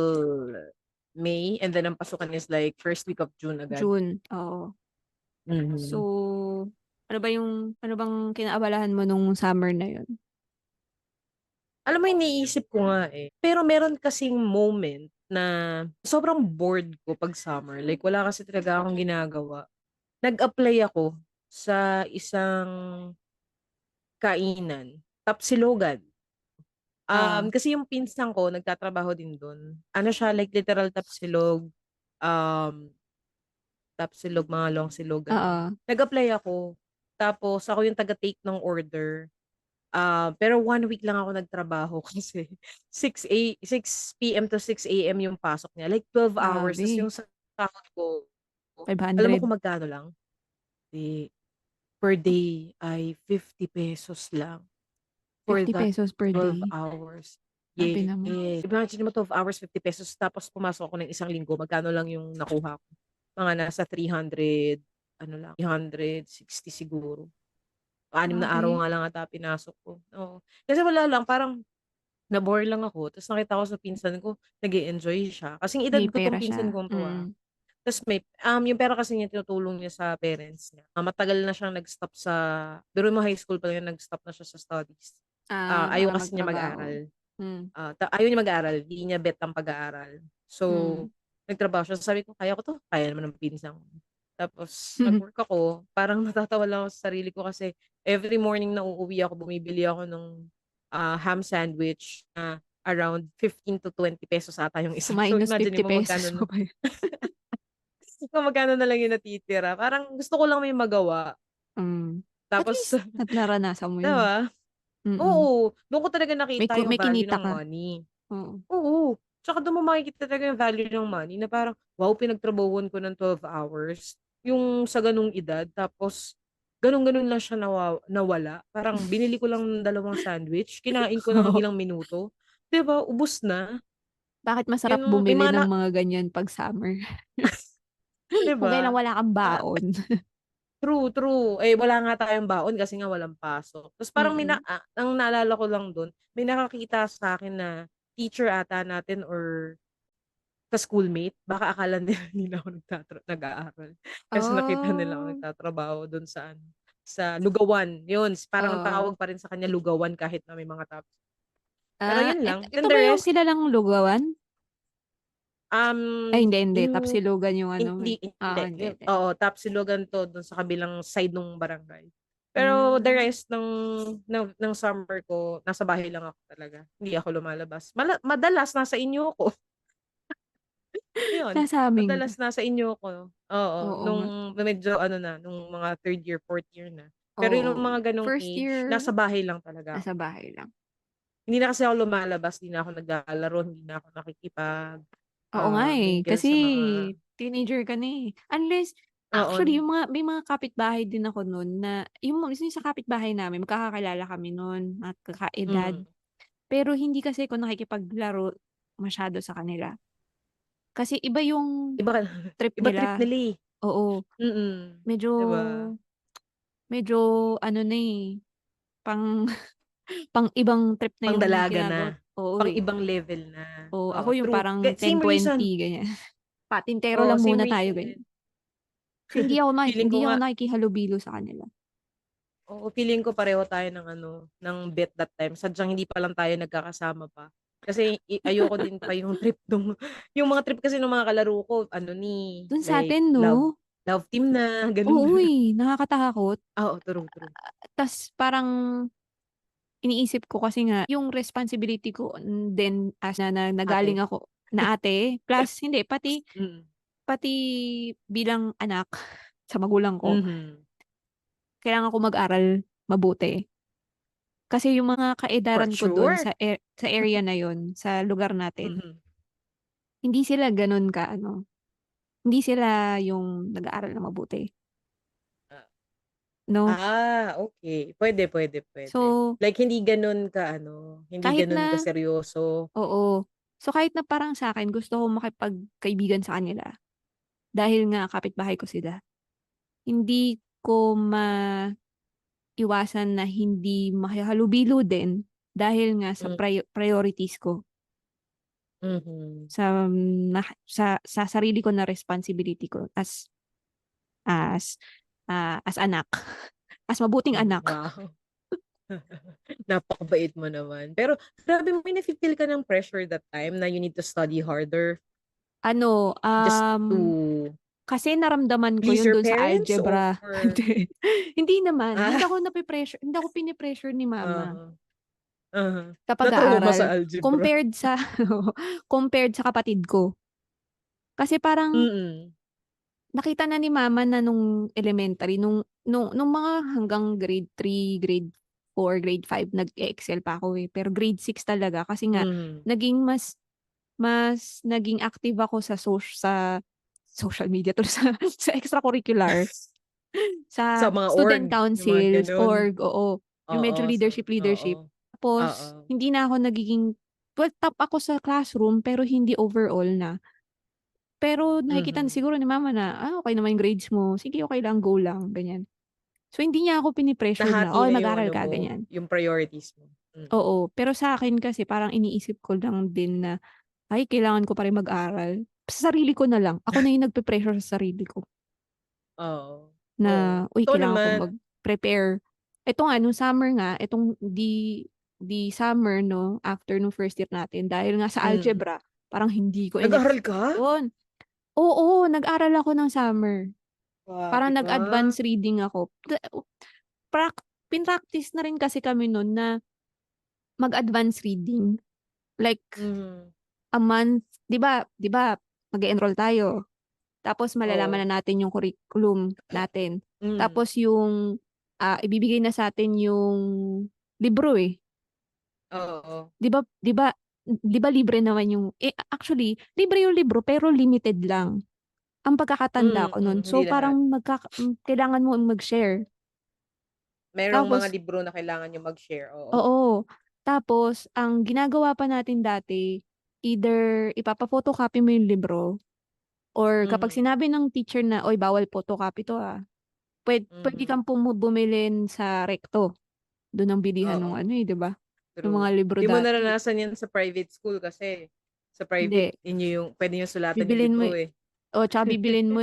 Speaker 2: May and then ang pasukan is like first week of June agad.
Speaker 1: June, oo.
Speaker 2: Mhm.
Speaker 1: So, ano bang kinaabalahan mo nung summer na yun?
Speaker 2: Alam mo iniisip ko nga, eh, pero meron kasing moment na sobrang bored ko 'pag summer, like wala kasi talaga akong ginagawa. Nag-apply ako sa isang kainan, Tapsilogan.
Speaker 1: Ah,
Speaker 2: Kasi yung pinsan ko nagtatrabaho din dun. Ano siya, like literal tapsilog, um, tapsilog, mga longsilog, gano'n.
Speaker 1: oo.
Speaker 2: Nag-apply ako, tapos ako yung taga-take ng order. Pero 1 week lang ako nagtrabaho kasi 6 PM to 6 AM yung pasok niya, like 12 hours. Tas
Speaker 1: Grabe,
Speaker 2: yung sahod ko, alam mo
Speaker 1: 500,
Speaker 2: kung magkano lang? Di, per day ay ₱50 lang for that
Speaker 1: ₱50 per day.
Speaker 2: 12 hours.
Speaker 1: Grabe
Speaker 2: Yes.
Speaker 1: naman.
Speaker 2: Imagine mo 12 hours, ₱50 tapos pumasok ako ng isang linggo, magkano lang yung nakuha ko? Mga nasa 300 ano lang, 360 siguro. 6 na araw
Speaker 1: Grabe,
Speaker 2: nga lang ata pinasok ko, oo. Kasi wala lang, parang na-bore lang ako ta's nakita ko sa pinsan ko nag-e-enjoy siya. Kasing edad
Speaker 1: may
Speaker 2: ko 'tong
Speaker 1: pera siya,
Speaker 2: pinsan kong 'to,
Speaker 1: mm.
Speaker 2: ta's yung pera kasi niya tinutulong niya sa parents niya. Matagal na siyang nag-stop sa biruin mo high school pa lang nag-stop na siya sa studies. Ayaw
Speaker 1: Para
Speaker 2: kasi niya
Speaker 1: magtrabaho.
Speaker 2: mag-aral.
Speaker 1: Hmm,
Speaker 2: Ayaw niya mag-aral, 'di niya bet ang pag-aaral. So,
Speaker 1: hmm.
Speaker 2: nagtrabaho siya. Sabi ko, "Kaya ko 'to." Kaya naman ng pinsan ko. Tapos nag-work ako, parang natatawa lang ako sa sarili ko kasi every morning na uuwi ako, bumibili ako nung, ham sandwich na around ₱15 to ₱20 ata yung isa. So,
Speaker 1: Minus
Speaker 2: imaginin mo
Speaker 1: ₱50
Speaker 2: magkano
Speaker 1: pa ba yun?
Speaker 2: kung magkano na lang yung natitira. Parang gusto ko lang may magawa.
Speaker 1: Hmm, at
Speaker 2: Tapos
Speaker 1: least naranasan mo
Speaker 2: 'di
Speaker 1: yun,
Speaker 2: ba?
Speaker 1: mm.
Speaker 2: Oo, dun ko talaga nakita yung
Speaker 1: May
Speaker 2: value
Speaker 1: kinita
Speaker 2: ng
Speaker 1: ka,
Speaker 2: money.
Speaker 1: oo.
Speaker 2: Oo, tsaka dun mo makikita talaga yung value ng money na parang, wow, pinagtrabahuan ko ng 12 hours, yung sa ganung edad tapos ganun-ganun lang siya nawala. Parang binili ko lang ng 2 sandwich, kinain ko ng ilang minuto, 'di ba, ubos na.
Speaker 1: Bakit masarap
Speaker 2: Yung may
Speaker 1: bumili
Speaker 2: mga
Speaker 1: ng mga ganyan 'pag summer?
Speaker 2: 'di
Speaker 1: Kung kailan
Speaker 2: ba?
Speaker 1: wala kang
Speaker 2: Ah,
Speaker 1: baon.
Speaker 2: true, true. Eh, wala nga tayong baon kasi nga walang pasok. Tapos parang
Speaker 1: Mm.
Speaker 2: ang naalala ko lang dun, may nakakita sa'kin na teacher ata natin or ka-schoolmate, baka akala nila hindi na ako nag-aaral. Kasi nakita nila ako
Speaker 1: Oh,
Speaker 2: nagtatrabaho dun sa ano, sa Lugawan, yun parang ang
Speaker 1: oo.
Speaker 2: tawag pa rin sa kanya Lugawan kahit na may mga pero yun lang, then
Speaker 1: Ito
Speaker 2: the
Speaker 1: ba yung
Speaker 2: rest,
Speaker 1: kilalang lugawan? Ay hindi,
Speaker 2: yung
Speaker 1: Tapsilogan yung ano,
Speaker 2: hindi
Speaker 1: oo,
Speaker 2: hindi,
Speaker 1: hindi.
Speaker 2: oo, Tapsilogan 'to dun sa kabilang side nung barangay. Pero the
Speaker 1: Hmm,
Speaker 2: rest ng summer ko, nasa bahay lang ako talaga, hindi ako lumalabas. Madalas nasa inyo ako. Yun,
Speaker 1: nasa amin ka.
Speaker 2: madalas nasa inyo ako, oo,
Speaker 1: Oo nga,
Speaker 2: nung medyo ano na, nung mga 3rd year, 4th year na. Pero yung
Speaker 1: oo.
Speaker 2: mga ganong
Speaker 1: First
Speaker 2: age,
Speaker 1: year,
Speaker 2: nasa bahay lang talaga ako.
Speaker 1: nasa bahay lang.
Speaker 2: Hindi na kasi ako lumalabas, 'di na ako naglalaro, hindi na ako
Speaker 1: Oo nga,
Speaker 2: mingle
Speaker 1: kasi
Speaker 2: sa mga
Speaker 1: teenager ka na, Unless
Speaker 2: oo,
Speaker 1: actually may mga kapitbahay din ako nun na yung sa kapitbahay namin magkakakilala kami nun, magkakaedad.
Speaker 2: mhm.
Speaker 1: Pero hindi kasi ako nakikipaglaro masyado sa kanila. Kasi iba yung
Speaker 2: Iba ka
Speaker 1: trip
Speaker 2: iba trip
Speaker 1: nila.
Speaker 2: nila, eh.
Speaker 1: Oo,
Speaker 2: Mm,
Speaker 1: medyo
Speaker 2: 'di ba?
Speaker 1: medyo ano na, pang pang ibang trip na yung
Speaker 2: Pang-dalaga
Speaker 1: ginagawa.
Speaker 2: na,
Speaker 1: Oo,
Speaker 2: pang-ibang level na.
Speaker 1: Oo, ako
Speaker 2: Oo,
Speaker 1: yung
Speaker 2: true.
Speaker 1: parang
Speaker 2: Same reason.
Speaker 1: 10-20 ganyan. Patintero
Speaker 2: Oo,
Speaker 1: lang
Speaker 2: same
Speaker 1: muna tayo
Speaker 2: reason din.
Speaker 1: ganyan. So
Speaker 2: Feeling
Speaker 1: hindi
Speaker 2: ko
Speaker 1: ako
Speaker 2: nga
Speaker 1: nakikihalubilo sa kanila.
Speaker 2: oo, feeling ko pareho tayo ng ng bet that time, sadyang hindi pa lang tayo nagkakasama pa. Kasi ayoko din pa yung trip yung mga trip kasi nung mga kalaro ko
Speaker 1: Dun
Speaker 2: like
Speaker 1: sa'tin 'no?
Speaker 2: love team na, gano'n
Speaker 1: Oo,
Speaker 2: na.
Speaker 1: nakakatakot.
Speaker 2: Oo, true, true.
Speaker 1: Tas parang iniisip ko kasi nga yung responsibility ko din as na
Speaker 2: Ate.
Speaker 1: galing ako na ate, plus hindi pati
Speaker 2: Mm.
Speaker 1: pati bilang anak sa magulang ko,
Speaker 2: Mhm.
Speaker 1: kailangan ko mag-aral mabuti. Kasi yung mga
Speaker 2: For
Speaker 1: kaedaran ko dun
Speaker 2: sure.
Speaker 1: sa area na yun, sa lugar natin,
Speaker 2: Mhm.
Speaker 1: hindi sila ganun hindi sila yung nag-aaral na mabuti,
Speaker 2: Ah,
Speaker 1: 'no?
Speaker 2: okey. Puwede, puwede, puwede.
Speaker 1: So,
Speaker 2: Like hindi
Speaker 1: kahit
Speaker 2: gano'n
Speaker 1: na
Speaker 2: kaseryoso.
Speaker 1: oo. So, kahit na parang sa'kin gusto ko makipagkaibigan sa kanila dahil nga kapitbahay ko sila, hindi ko maiwasan na hindi makihalubilo din dahil nga sa
Speaker 2: Mm,
Speaker 1: priorities ko
Speaker 2: mhm.
Speaker 1: sa sa sarili ko na responsibility ko as, as anak, as mabuting anak.
Speaker 2: Wow. Napakabait mo naman. Pero grabe may nafi-feel ka ng pressure that time na you need to study harder
Speaker 1: Ano,
Speaker 2: just to
Speaker 1: kasi naramdaman ko
Speaker 2: please
Speaker 1: yun
Speaker 2: your
Speaker 1: dun sa
Speaker 2: parents
Speaker 1: algebra.
Speaker 2: or
Speaker 1: Hindi, hindi naman.
Speaker 2: ah,
Speaker 1: Hindi ako pini-pressure ni mama
Speaker 2: uh-huh, uh-huh.
Speaker 1: sa
Speaker 2: Na-trauma
Speaker 1: pag-aaral
Speaker 2: sa algebra.
Speaker 1: compared sa compared sa kapatid ko. Kasi parang
Speaker 2: Mm,
Speaker 1: nakita na ni mama na nung elementary, nung mga hanggang grade 3 grade 4 grade 5 nag-e-excel pa ako, Pero grade 6 talaga kasi nga
Speaker 2: mhm.
Speaker 1: naging mas naging active ako sa social media tuloy sa extracurricular,
Speaker 2: Sa
Speaker 1: sa
Speaker 2: mga org,
Speaker 1: student
Speaker 2: yung mga
Speaker 1: councils,
Speaker 2: gano'n.
Speaker 1: org, oo. Yung
Speaker 2: Oo,
Speaker 1: medyo
Speaker 2: oo,
Speaker 1: leadership.
Speaker 2: oo.
Speaker 1: Tapos hindi na ako nagiging top ako sa classroom pero hindi overall na. Pero nakikita na
Speaker 2: Mhm.
Speaker 1: siguro ni mama na, okey naman yung grades mo, sige okey lang, go lang, ganyan. So hindi niya ako pini-pressure na,
Speaker 2: Nahati na yung
Speaker 1: mag-aral ka,
Speaker 2: mo,
Speaker 1: ganyan.
Speaker 2: yung priorities mo. Mm.
Speaker 1: Oo, pero sa'kin kasi parang iniisip ko lang din na, ay kailangan ko pa rin mag-aral. Sa sarili ko na lang, ako na yung nagpe-pressure sa sarili ko
Speaker 2: Oo, oo.
Speaker 1: na, uy
Speaker 2: Totoo
Speaker 1: kailangan ko
Speaker 2: naman.
Speaker 1: mag-prepare. Eto nga nung summer nga, etong di summer 'no, after nung first year natin dahil nga sa
Speaker 2: Hmm.
Speaker 1: algebra, parang hindi ko
Speaker 2: Nag-aral
Speaker 1: in-expect
Speaker 2: ka?
Speaker 1: yun. Oo, nag-aral ako ng summer.
Speaker 2: Grabe
Speaker 1: Parang
Speaker 2: ka.
Speaker 1: nag-advance reading ako. Prak Pinractice na rin kasi kami nun na mag-advance reading. Like
Speaker 2: Mhm.
Speaker 1: a month 'di ba mag-e-enroll tayo, tapos malalaman
Speaker 2: Oo.
Speaker 1: na natin yung curriculum natin.
Speaker 2: Hmm.
Speaker 1: Tapos yung, ibibigay na sa'tin yung libro,
Speaker 2: Oo.
Speaker 1: 'Di ba libre naman yung actually libre yung libro pero limited lang, ang pagkakatanda ko nun.
Speaker 2: Hindi
Speaker 1: So
Speaker 2: lahat.
Speaker 1: parang kailangan mo mag-share.
Speaker 2: Merong mga
Speaker 1: Tapos
Speaker 2: libro na kailangan niyong mag-share, oo.
Speaker 1: Oo. Tapos ang ginagawa pa natin dati, either ipapa-photocopy mo yung libro or kapag
Speaker 2: Mhm,
Speaker 1: sinabi ng teacher na, "Uy, bawal photocopy 'to, puwede
Speaker 2: mhm.
Speaker 1: kang bumilin sa Recto." Dun ang bilihan nung
Speaker 2: Oo,
Speaker 1: 'di ba, nung mga
Speaker 2: true.
Speaker 1: libro
Speaker 2: 'Di mo
Speaker 1: dati.
Speaker 2: naranasan 'yan sa private school kasi sa private
Speaker 1: Hindi,
Speaker 2: inyo yung puwede niyong sulatan yung
Speaker 1: bibilhin mo,
Speaker 2: libro, eh.
Speaker 1: oo, tsaka bibilhin mo,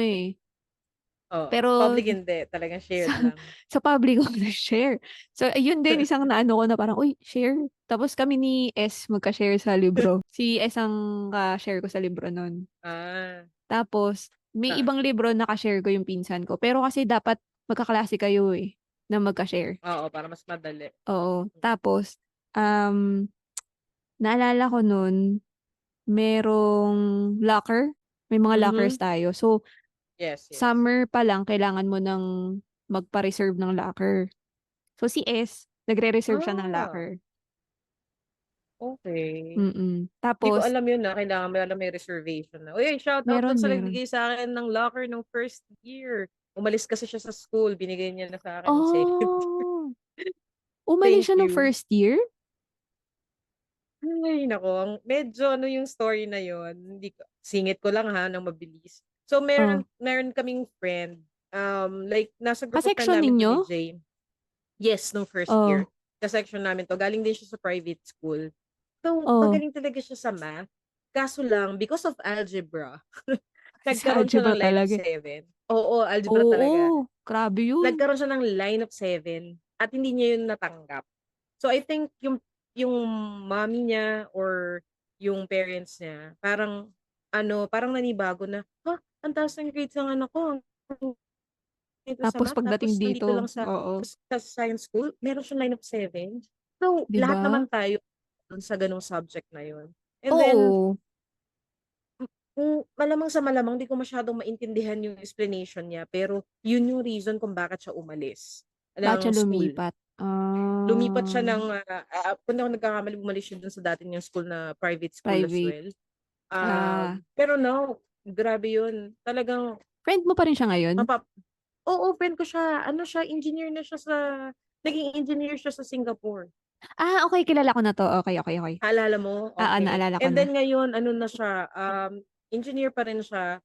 Speaker 2: Oo, sa
Speaker 1: Pero
Speaker 2: public hindi, talagang shared
Speaker 1: sa
Speaker 2: lang.
Speaker 1: sa public ako nag-share. So ayun din isang naano ko na parang, "Uy, share." Tapos kami ni S magka-share sa libro. Si S ang ka-share ko sa libro nun.
Speaker 2: Ah,
Speaker 1: Tapos may
Speaker 2: na
Speaker 1: ibang libro na ka-share ko yung pinsan ko, pero kasi dapat magkaklase kayo, na magka-share.
Speaker 2: oo, para mas madali.
Speaker 1: Oo, tapos, um, naalala ko nun merong locker, may mga lockers
Speaker 2: Mhm.
Speaker 1: tayo. So,
Speaker 2: Yes, yes.
Speaker 1: summer pa lang kailangan mo ng magpa-reserve ng locker. So, si S nagre-reserve siya ng
Speaker 2: Ah,
Speaker 1: locker.
Speaker 2: okey. Hindi ko
Speaker 1: Tapos
Speaker 2: alam yun, kailangan may reservation na. Uy, shoutout dun sa
Speaker 1: meron.
Speaker 2: nagbigay sa'kin ng locker nung first year. Umalis kasi siya sa school, binigay niya na sa'kin nung second year.
Speaker 1: Oh, umalis
Speaker 2: Thank
Speaker 1: siya nung
Speaker 2: you.
Speaker 1: first year?
Speaker 2: Ay naku, medyo ano yung story na yun, hindi ko singit ko lang ng mabilis. So
Speaker 1: Oh,
Speaker 2: meron kaming friend, like nasa group of friend
Speaker 1: ka-section
Speaker 2: namin 'to
Speaker 1: ninyo?
Speaker 2: ni Jay. Yes, nung first year.
Speaker 1: Oh,
Speaker 2: Ka-section namin 'to, galing din siya sa private school. So,
Speaker 1: oh,
Speaker 2: magaling talaga siya sa math, kaso lang because of algebra,
Speaker 1: sa
Speaker 2: nagkaroon siya
Speaker 1: algebra
Speaker 2: ng line of
Speaker 1: talaga, eh.
Speaker 2: 7. Oo, algebra talaga.
Speaker 1: Oo, grabe yun.
Speaker 2: Nagkaroon siya ng line of 7 at hindi niya yun natanggap. So, I think yung mommy niya or yung parents niya parang ano, parang nanibago na, "Ha, ang taas ng grades ng anak ko, dito sa
Speaker 1: Tapos
Speaker 2: math
Speaker 1: pagdating
Speaker 2: tapos nandito lang
Speaker 1: dito, oo,
Speaker 2: sa science school meron siyang line of 7." So,
Speaker 1: 'di
Speaker 2: lahat
Speaker 1: ba?
Speaker 2: naman tayo dun sa ganong subject na yun. And then,
Speaker 1: Oo,
Speaker 2: malamang sa malamang di ko masyadong maintindihan yung explanation niya, pero yun yung reason kung bakit siya umalis
Speaker 1: bakit
Speaker 2: ng
Speaker 1: siya
Speaker 2: school.
Speaker 1: lumipat?
Speaker 2: Lumipat siya
Speaker 1: Ah,
Speaker 2: ng, kung di ako nagkakamali umalis siya dun sa dati niyang school na private school as
Speaker 1: private.
Speaker 2: well.
Speaker 1: Ah,
Speaker 2: Pero no, grabe yun. Talagang
Speaker 1: friend mo pa rin siya ngayon?
Speaker 2: mapa oo, friend ko siya. Ano siya, engineer na siya naging engineer siya sa Singapore.
Speaker 1: Ah, okey, kilala ko na 'to. Okey, okey, okey.
Speaker 2: Naalala mo?
Speaker 1: Oo,
Speaker 2: Okay.
Speaker 1: naalala ko
Speaker 2: And
Speaker 1: na.
Speaker 2: then ngayon ano na siya, engineer pa rin siya,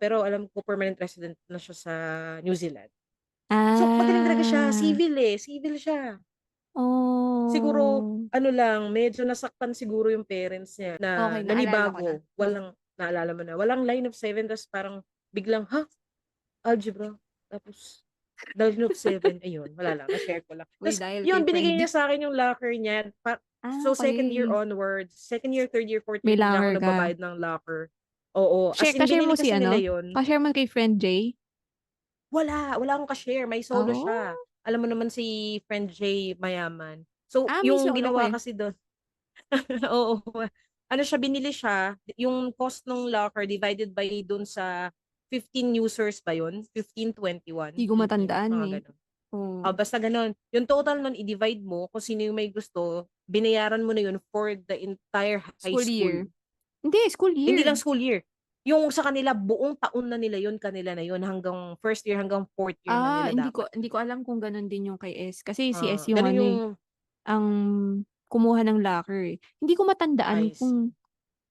Speaker 2: pero alam ko permanent resident na siya sa New Zealand. So, magaling talaga siya,
Speaker 1: Ah,
Speaker 2: civil siya. Siguro
Speaker 1: oh,
Speaker 2: ano lang, medyo nasaktan siguro yung parents niya na
Speaker 1: okey, naalala ko na.
Speaker 2: nanibago, walang naalala mo na, walang line of 7 ta's parang biglang, "Ha? Algebra?" Tapos line of 7, ayun wala lang, na-share ko lang.
Speaker 1: Uy,
Speaker 2: Ta's
Speaker 1: dahil kay
Speaker 2: yun binigay
Speaker 1: friend.
Speaker 2: niya sa'kin yung locker niya
Speaker 1: Ah,
Speaker 2: so second year
Speaker 1: okey.
Speaker 2: onwards, second year, third year, fourth year
Speaker 1: May
Speaker 2: hindi na ako
Speaker 1: locker ka.
Speaker 2: nagbabayad ng locker. Oo, as in
Speaker 1: Ka-share mo
Speaker 2: binili
Speaker 1: si
Speaker 2: kasi nila
Speaker 1: ano,
Speaker 2: yun.
Speaker 1: ka-share mo kay friend Jay?
Speaker 2: Wala akong ka-share, may solo siya.
Speaker 1: Oh,
Speaker 2: Alam mo naman si friend Jay mayaman. So,
Speaker 1: may
Speaker 2: yung
Speaker 1: solo ka,
Speaker 2: ginawa
Speaker 1: eh.
Speaker 2: kasi dun oo, ano siya, binili siya, yung cost nung locker divided by dun sa 15 users ba yun? 15, 21,
Speaker 1: 'Di ko
Speaker 2: 18,
Speaker 1: matandaan,
Speaker 2: mga
Speaker 1: eh.
Speaker 2: gano'n.
Speaker 1: Oh,
Speaker 2: Basta gano'n. Yung total nun i-divide mo kung sino yung may gusto, binayaran mo na yun for the entire high
Speaker 1: school
Speaker 2: school.
Speaker 1: year. Hindi, school
Speaker 2: Hindi lang
Speaker 1: year.
Speaker 2: school year, yung sa kanila buong taon na nila yun, kanila na yun hanggang first year hanggang fourth year na nila
Speaker 1: Hindi ko
Speaker 2: dapat
Speaker 1: hindi
Speaker 2: yun.
Speaker 1: ko alam kung gano'n din yung kay S. Kasi si S yung
Speaker 2: Gano'n
Speaker 1: ano,
Speaker 2: yung
Speaker 1: eh, ang kumuha ng locker, eh. Hindi ko matandaan
Speaker 2: I
Speaker 1: kung
Speaker 2: see.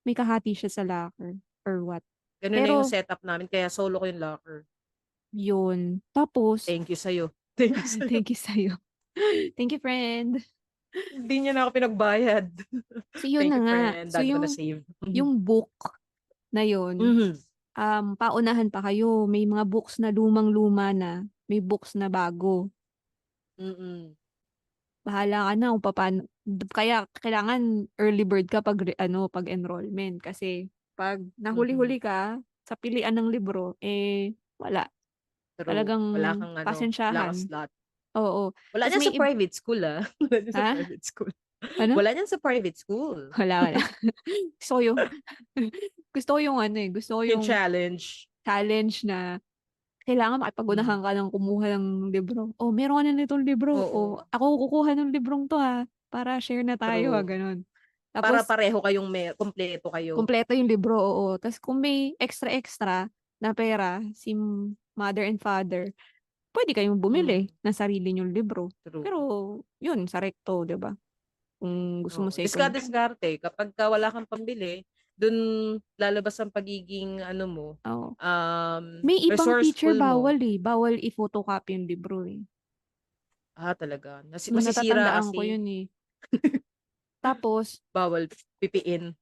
Speaker 1: may kahati siya sa locker or what.
Speaker 2: Gano'n na yung
Speaker 1: Pero
Speaker 2: setup namin kaya solo ko yung locker.
Speaker 1: yun, tapos
Speaker 2: Thank you sa'yo. Thank you sa'yo.
Speaker 1: thank you sa'yo. Thank you, friend.
Speaker 2: Hindi niya na ako pinagbayad.
Speaker 1: So yun
Speaker 2: Thank
Speaker 1: na
Speaker 2: you
Speaker 1: nga.
Speaker 2: friend,
Speaker 1: So
Speaker 2: dami ko na-save.
Speaker 1: yung book na yun,
Speaker 2: Mhm.
Speaker 1: paunahan pa kayo. May mga books na lumang-luma na, may books na bago.
Speaker 2: Mm.
Speaker 1: Bahala ka na kung papaano, kaya kailangan early bird ka 'pag pag enrollment kasi 'pag
Speaker 2: Mm.
Speaker 1: nahuli-huli ka sa pilian ng libro, eh, wala.
Speaker 2: True,
Speaker 1: Talagang
Speaker 2: wala kang wala kang
Speaker 1: pasensyahan.
Speaker 2: slot.
Speaker 1: Oo,
Speaker 2: Wala
Speaker 1: ta's
Speaker 2: niyan
Speaker 1: may
Speaker 2: sa private school, wala niyan sa
Speaker 1: ha?
Speaker 2: private school.
Speaker 1: Ano?
Speaker 2: Wala niyan sa private school.
Speaker 1: Wala, wala. Gusto ko yung gusto ko yung ano, eh, gusto ko
Speaker 2: Yung
Speaker 1: yung
Speaker 2: challenge.
Speaker 1: challenge na kailangan
Speaker 2: Hmm,
Speaker 1: makipag-unahan ka ng kumuha ng libro. "Oh, meron ka na nitong libro. Oh,
Speaker 2: oo,
Speaker 1: ako kukuha ng librong 'to, para share na tayo,
Speaker 2: true.
Speaker 1: gano'n.
Speaker 2: Para
Speaker 1: Tapos
Speaker 2: pareho kayong kumpleto kayo.
Speaker 1: kumpleto yung libro, oo. Tas kung may extra-extra na pera si mother and father, puwede kayong bumili
Speaker 2: Mm,
Speaker 1: ng sarili niyong libro.
Speaker 2: true.
Speaker 1: Pero yun sa rekto, 'di ba? Kung gusto mo
Speaker 2: Oo,
Speaker 1: second,
Speaker 2: diskarte kapagka wala kang pambili, dun lalabas ang pagiging ano mo,
Speaker 1: oo. May ibang teacher
Speaker 2: resourceful mo.
Speaker 1: bawal, eh, bawal i-photocopy yung libro, eh.
Speaker 2: Talaga
Speaker 1: Nung
Speaker 2: masisira
Speaker 1: natatandaan ko
Speaker 2: kasi,
Speaker 1: yun, eh. Tapos
Speaker 2: bawal pipiin.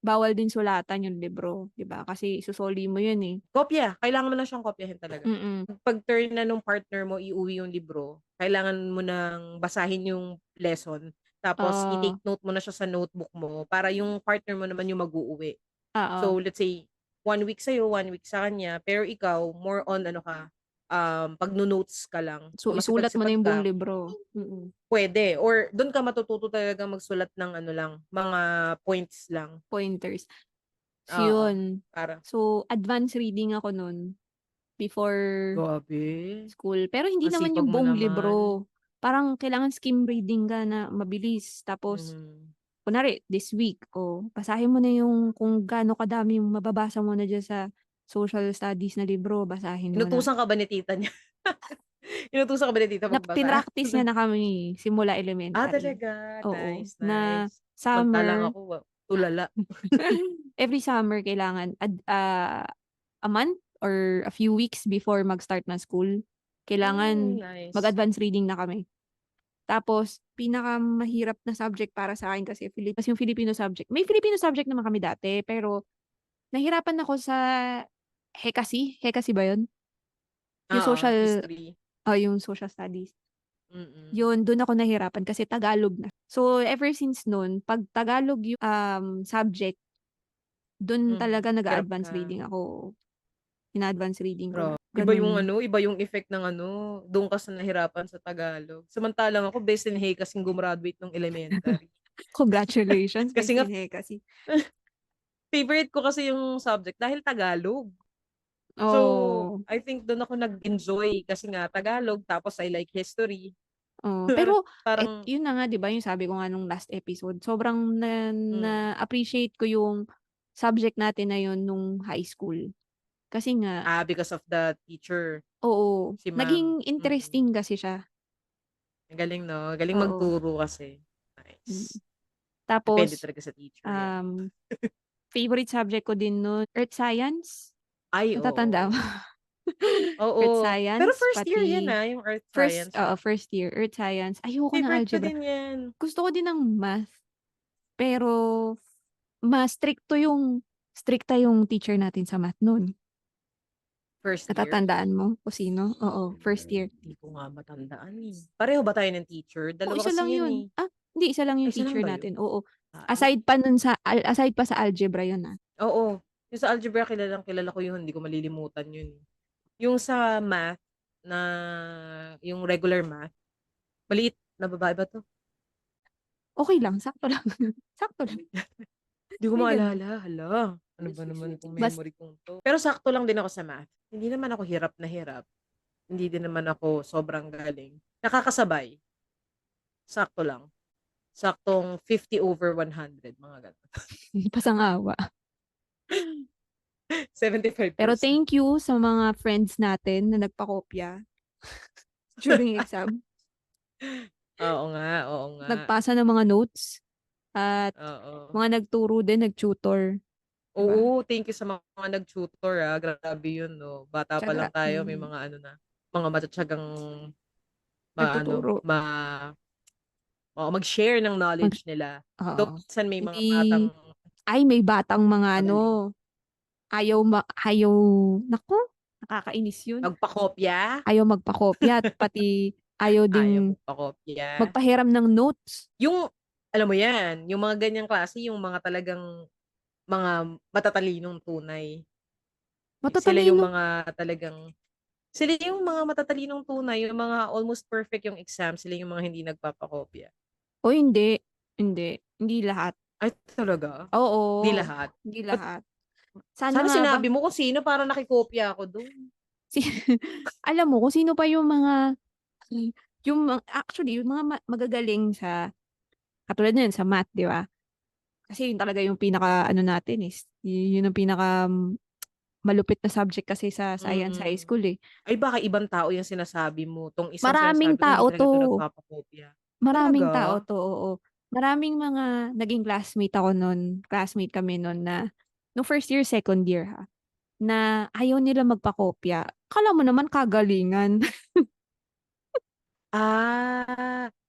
Speaker 1: bawal din sulatan yung libro, 'di ba? Kasi isusoli mo yun, eh.
Speaker 2: Kopya, kailangan mo lang siyang kopyahin talaga.
Speaker 1: Mm,
Speaker 2: 'Pag turn na nung partner mo iuwi yung libro, kailangan mo ng basahin yung lesson, tapos
Speaker 1: oo,
Speaker 2: i-take note mo na siya sa notebook mo para yung partner mo naman yung mag-uuwi.
Speaker 1: oo.
Speaker 2: So, let's say, 1 week sa'yo, 1 week sa kanya, pero ikaw more on ano ka, pagno-notes ka lang.
Speaker 1: So,
Speaker 2: Kung
Speaker 1: isulat mo na
Speaker 2: masipag-sipag
Speaker 1: yung buong
Speaker 2: ka,
Speaker 1: libro.
Speaker 2: puwede or dun ka matututo talagang magsulat ng ano lang, mga points lang.
Speaker 1: Pointers. So,
Speaker 2: Oo,
Speaker 1: yun.
Speaker 2: para
Speaker 1: So, advance reading ako nun before
Speaker 2: grabe,
Speaker 1: school. Pero hindi
Speaker 2: ang
Speaker 1: naman
Speaker 2: sipag
Speaker 1: yung
Speaker 2: mo
Speaker 1: buong
Speaker 2: naman.
Speaker 1: libro. parang kailangan skim reading ka na mabilis. Tapos,
Speaker 2: Mhm.
Speaker 1: kunwari, this week, basahin mo na yung kung gaano kadami yung mababasa mo na dyan sa social studies na libro, basahin mo na.
Speaker 2: Inutusan ka ba ni tita niya? Inutusan ka ba ni tita magbasa?
Speaker 1: Pinractice niya na kami simula elementary.
Speaker 2: Talaga?
Speaker 1: Oo,
Speaker 2: Nice,
Speaker 1: na
Speaker 2: nice. Samantalang
Speaker 1: summer,
Speaker 2: ako tulala.
Speaker 1: every summer kailangan a month or a few weeks before mag-start na school, kailangan
Speaker 2: Nice.
Speaker 1: mag-advance reading na kami. Tapos, pinakamahirap na subject para sa akin kasi yung Filipino subject. May Filipino subject naman kami dati, pero nahirapan ako sa Hekasi. Hekasi ba yun? Yung
Speaker 2: Oo,
Speaker 1: social,
Speaker 2: history.
Speaker 1: yung social studies.
Speaker 2: Mm.
Speaker 1: Yun, dun ako nahirapan kasi Tagalog na. So, ever since nun, pag Tagalog yung subject, dun talaga
Speaker 2: Hirap
Speaker 1: nag-advance
Speaker 2: ka.
Speaker 1: reading ako. Ina-advance reading ko na.
Speaker 2: Iba yung
Speaker 1: Ganun.
Speaker 2: ano, iba yung effect ng ano, dun ka sa nahirapan sa Tagalog. Samantalang ako best in Hay kasing gumraduate nung elementary.
Speaker 1: Congratulations,
Speaker 2: Kasi
Speaker 1: Best
Speaker 2: nga
Speaker 1: in Hekasi.
Speaker 2: favorite ko kasi yung subject dahil Tagalog. So,
Speaker 1: Oh.
Speaker 2: I think dun ako nag-enjoy kasi nga Tagalog tapos I like history.
Speaker 1: Oh, pero
Speaker 2: Parang
Speaker 1: yun na nga 'di ba yung sabi ko nga nung last episode, sobrang
Speaker 2: mm,
Speaker 1: na-appreciate ko yung subject natin na yun nung high school. Kasi nga,
Speaker 2: because of the teacher,
Speaker 1: oo,
Speaker 2: si ma'am.
Speaker 1: naging interesting kasi siya.
Speaker 2: Ang galing 'no, galing
Speaker 1: Oo.
Speaker 2: magturo kasi.
Speaker 1: Mm.
Speaker 2: Nice. Depende
Speaker 1: Tapos,
Speaker 2: talaga sa teacher 'yan.
Speaker 1: um, favorite subject ko din nun, Earth Science.
Speaker 2: Ay,
Speaker 1: Natatandaan mo?
Speaker 2: oo.
Speaker 1: Earth
Speaker 2: Oo, pero
Speaker 1: Science,
Speaker 2: first year 'yan,
Speaker 1: pati
Speaker 2: yung Earth Science,
Speaker 1: first year, Earth Science. Ayoko ng
Speaker 2: Favorite ko
Speaker 1: algebra.
Speaker 2: din 'yan.
Speaker 1: Gusto ko din ng math, pero mas strikta yung teacher natin sa math nun.
Speaker 2: First year?
Speaker 1: Natatandaan mo kung sino? Oo, first year.
Speaker 2: Hindi ko nga matandaan, eh. Pareho ba tayo ng teacher?
Speaker 1: Oo,
Speaker 2: Dalawa
Speaker 1: isa
Speaker 2: kasi
Speaker 1: lang
Speaker 2: 'yan,
Speaker 1: yun.
Speaker 2: eh.
Speaker 1: Hindi, isa lang
Speaker 2: Ay,
Speaker 1: yung
Speaker 2: isa lang
Speaker 1: teacher
Speaker 2: ba 'yun?
Speaker 1: natin. Oo.
Speaker 2: Ay,
Speaker 1: Aside pa sa algebra yun, ah.
Speaker 2: oo. Yung sa algebra kilalang-kilala ko 'yun, hindi ko malilimutan 'yun, eh. Yung sa math na yung regular math, maliit na babae ba 'to?
Speaker 1: Okay lang, sakto lang. Sakto lang.
Speaker 2: 'Di ko
Speaker 1: May ganun.
Speaker 2: maalala, hala. Ano ba naman 'tong
Speaker 1: Bas
Speaker 2: memory kong 'to. Pero sakto lang din ako sa math. Hindi naman ako hirap na hirap, hindi din naman ako sobrang galing. Nakakasabay, sakto lang. Saktong 50/100 mga gano'n.
Speaker 1: Pasang-awa.
Speaker 2: 75%.
Speaker 1: Pero thank you sa mga friends natin na nagpakopya during exam.
Speaker 2: Oo nga, oo nga.
Speaker 1: Nagpasa ng mga notes at
Speaker 2: Oo.
Speaker 1: mga nagturo din, nag-tutor, 'di ba?
Speaker 2: Oo, thank you sa mga nag-tutor, grabe yun 'no. Bata pa lang
Speaker 1: Tiyaga,
Speaker 2: tayo may mga ano na, mga matitiyagang maano,
Speaker 1: nagtuturo.
Speaker 2: mag-share ng
Speaker 1: Mag
Speaker 2: knowledge nila. Though
Speaker 1: Oo.
Speaker 2: minsan may mga
Speaker 1: Hindi
Speaker 2: batang
Speaker 1: may batang mga
Speaker 2: magaling
Speaker 1: ano, ayaw naku, nakakainis yun.
Speaker 2: magpakopya,
Speaker 1: Ayaw magpakopya at pati ayaw
Speaker 2: ayaw
Speaker 1: ding
Speaker 2: magpakopya.
Speaker 1: magpahiram ng notes.
Speaker 2: Yung alam mo yan, yung mga ganyang klase yung mga talagang mga matatalinong tunay. Sila yung
Speaker 1: Matatalino.
Speaker 2: mga talagang sila yung mga matatalinong tunay, yung mga almost perfect yung exam, sila yung mga hindi nagpapakopya.
Speaker 1: O hindi, hindi, hindi lahat.
Speaker 2: Ay talaga? Hindi
Speaker 1: Oo,
Speaker 2: lahat?
Speaker 1: hindi
Speaker 2: Ba't
Speaker 1: lahat. Sana
Speaker 2: sana
Speaker 1: nga ba
Speaker 2: sinabi mo kung sino para nakikopya ako dun.
Speaker 1: si alam mo kung sino pa yung mga actually yung mga magagaling sa katulad niyan sa math, 'di ba? Kasi yun talaga yung pinaka ano natin is yun ang pinaka malupit na subject kasi sa science high
Speaker 2: Mm.
Speaker 1: school, eh.
Speaker 2: Ay baka ibang tao yung sinasabi mo, 'tong isang
Speaker 1: Maraming
Speaker 2: sinasabi ko hindi
Speaker 1: tao
Speaker 2: talaga 'to
Speaker 1: 'to,
Speaker 2: nagpapakopya.
Speaker 1: maraming tao
Speaker 2: Talaga?
Speaker 1: 'to, oo. Maraming mga naging classmate kami nun na nung first year, second year, ha, na ayaw nila magpakopya. Akala mo naman kagalingan.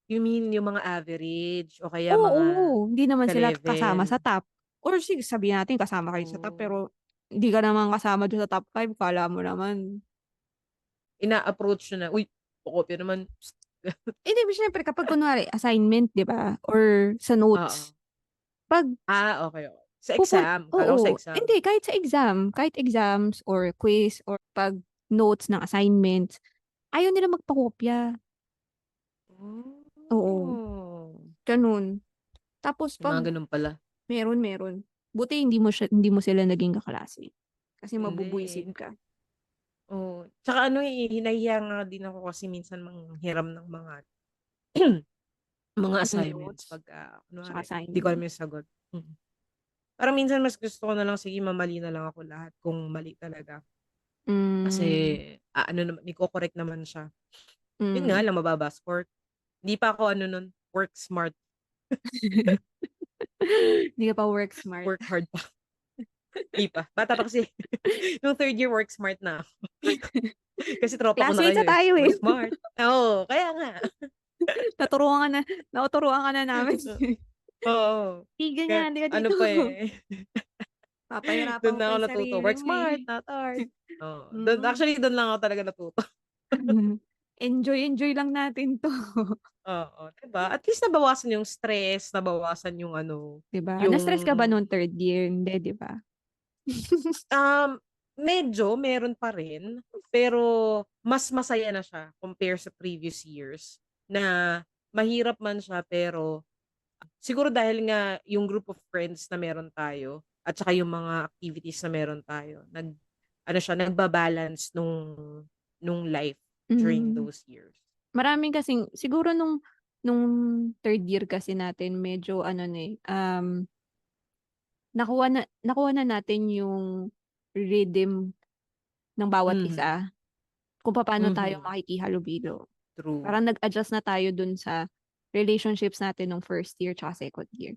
Speaker 2: You mean yung mga average o kaya mga
Speaker 1: Oo, hindi naman sila kasama sa
Speaker 2: ka-level?
Speaker 1: top. Or sige sabihin natin kasama kayo sa top
Speaker 2: Oh.
Speaker 1: pero hindi ka naman kasama dun sa top 5 akala mo naman.
Speaker 2: Ina-approach niyo na, "Uy, pakopya naman."
Speaker 1: Eh, 'di ba siyempre kapag kunwari assignment 'di ba or sa notes,
Speaker 2: Oo.
Speaker 1: 'pag
Speaker 2: Okey, okey. Sa exam, akala ko sa
Speaker 1: oo,
Speaker 2: exam.
Speaker 1: hindi kahit sa exam, kahit exams or quiz or 'pag notes ng assignments, ayaw nila magpakopya, oo,
Speaker 2: Oh.
Speaker 1: gano'n. Tapos
Speaker 2: May
Speaker 1: 'pag
Speaker 2: mga gano'n pala.
Speaker 1: meron. Buti hindi mo sila naging ka-classmate kasi
Speaker 2: Hindi,
Speaker 1: mabubwisit ka.
Speaker 2: oo. Tsaka ano, nahihiya nga din ako kasi minsan manghiram ng mga Mga
Speaker 1: Yung
Speaker 2: assignments
Speaker 1: notes,
Speaker 2: pagka
Speaker 1: tsaka
Speaker 2: kunwari di ko alam
Speaker 1: assignment.
Speaker 2: yung sagot. Parang minsan mas gusto ko na lang, sige mamali na lang ako lahat kung mali talaga. Kasi,
Speaker 1: Hmm,
Speaker 2: ano naman iko-correct naman siya. Yun nga
Speaker 1: hmm.
Speaker 2: lang mababa score. Hindi pa ako ano nun, work smart,
Speaker 1: Hindi ka pa work smart.
Speaker 2: work hard pa. Di pa, bata pa kasi. Nung third year work smart na ako. Kasi tropa ko na
Speaker 1: Classmates
Speaker 2: kayo,
Speaker 1: na
Speaker 2: eh,
Speaker 1: tayo,
Speaker 2: work
Speaker 1: eh.
Speaker 2: smart. Oo, kaya nga.
Speaker 1: Naturuan ka na namin.
Speaker 2: Oo,
Speaker 1: "Di
Speaker 2: kaya
Speaker 1: ganyan, halika
Speaker 2: ano
Speaker 1: dito."
Speaker 2: pa, eh,
Speaker 1: Papahirapan
Speaker 2: dun
Speaker 1: mo
Speaker 2: na
Speaker 1: pa
Speaker 2: ako
Speaker 1: yung
Speaker 2: natuto,
Speaker 1: sarili
Speaker 2: work
Speaker 1: mo,
Speaker 2: smart,
Speaker 1: eh.
Speaker 2: not hard. Oo, dun
Speaker 1: Mm.
Speaker 2: actually dun lang ako talaga natuto.
Speaker 1: Enjoy lang natin 'to.
Speaker 2: Oo, 'di ba? At least nabawasan yung stress, nabawasan yung ano,
Speaker 1: 'Di ba?
Speaker 2: yung
Speaker 1: Na-stress ka ba nung third year? Hindi, 'di ba?
Speaker 2: um, medyo meron pa rin, pero mas masaya na siya compare sa previous years na mahirap man siya pero siguro dahil nga yung group of friends na meron tayo at saka yung mga activities na meron tayo, ano siya, nagba-balance nung life during
Speaker 1: Hmm.
Speaker 2: those years.
Speaker 1: Maraming kasing siguro nung third year kasi natin medyo ano na, eh, nakuha na natin yung rhythm ng bawat
Speaker 2: Mhm,
Speaker 1: isa, kung papaano tayo
Speaker 2: mhm,
Speaker 1: makikihalubilo.
Speaker 2: true.
Speaker 1: Parang nag-adjust na tayo dun sa relationships natin nung first year tsaka second year.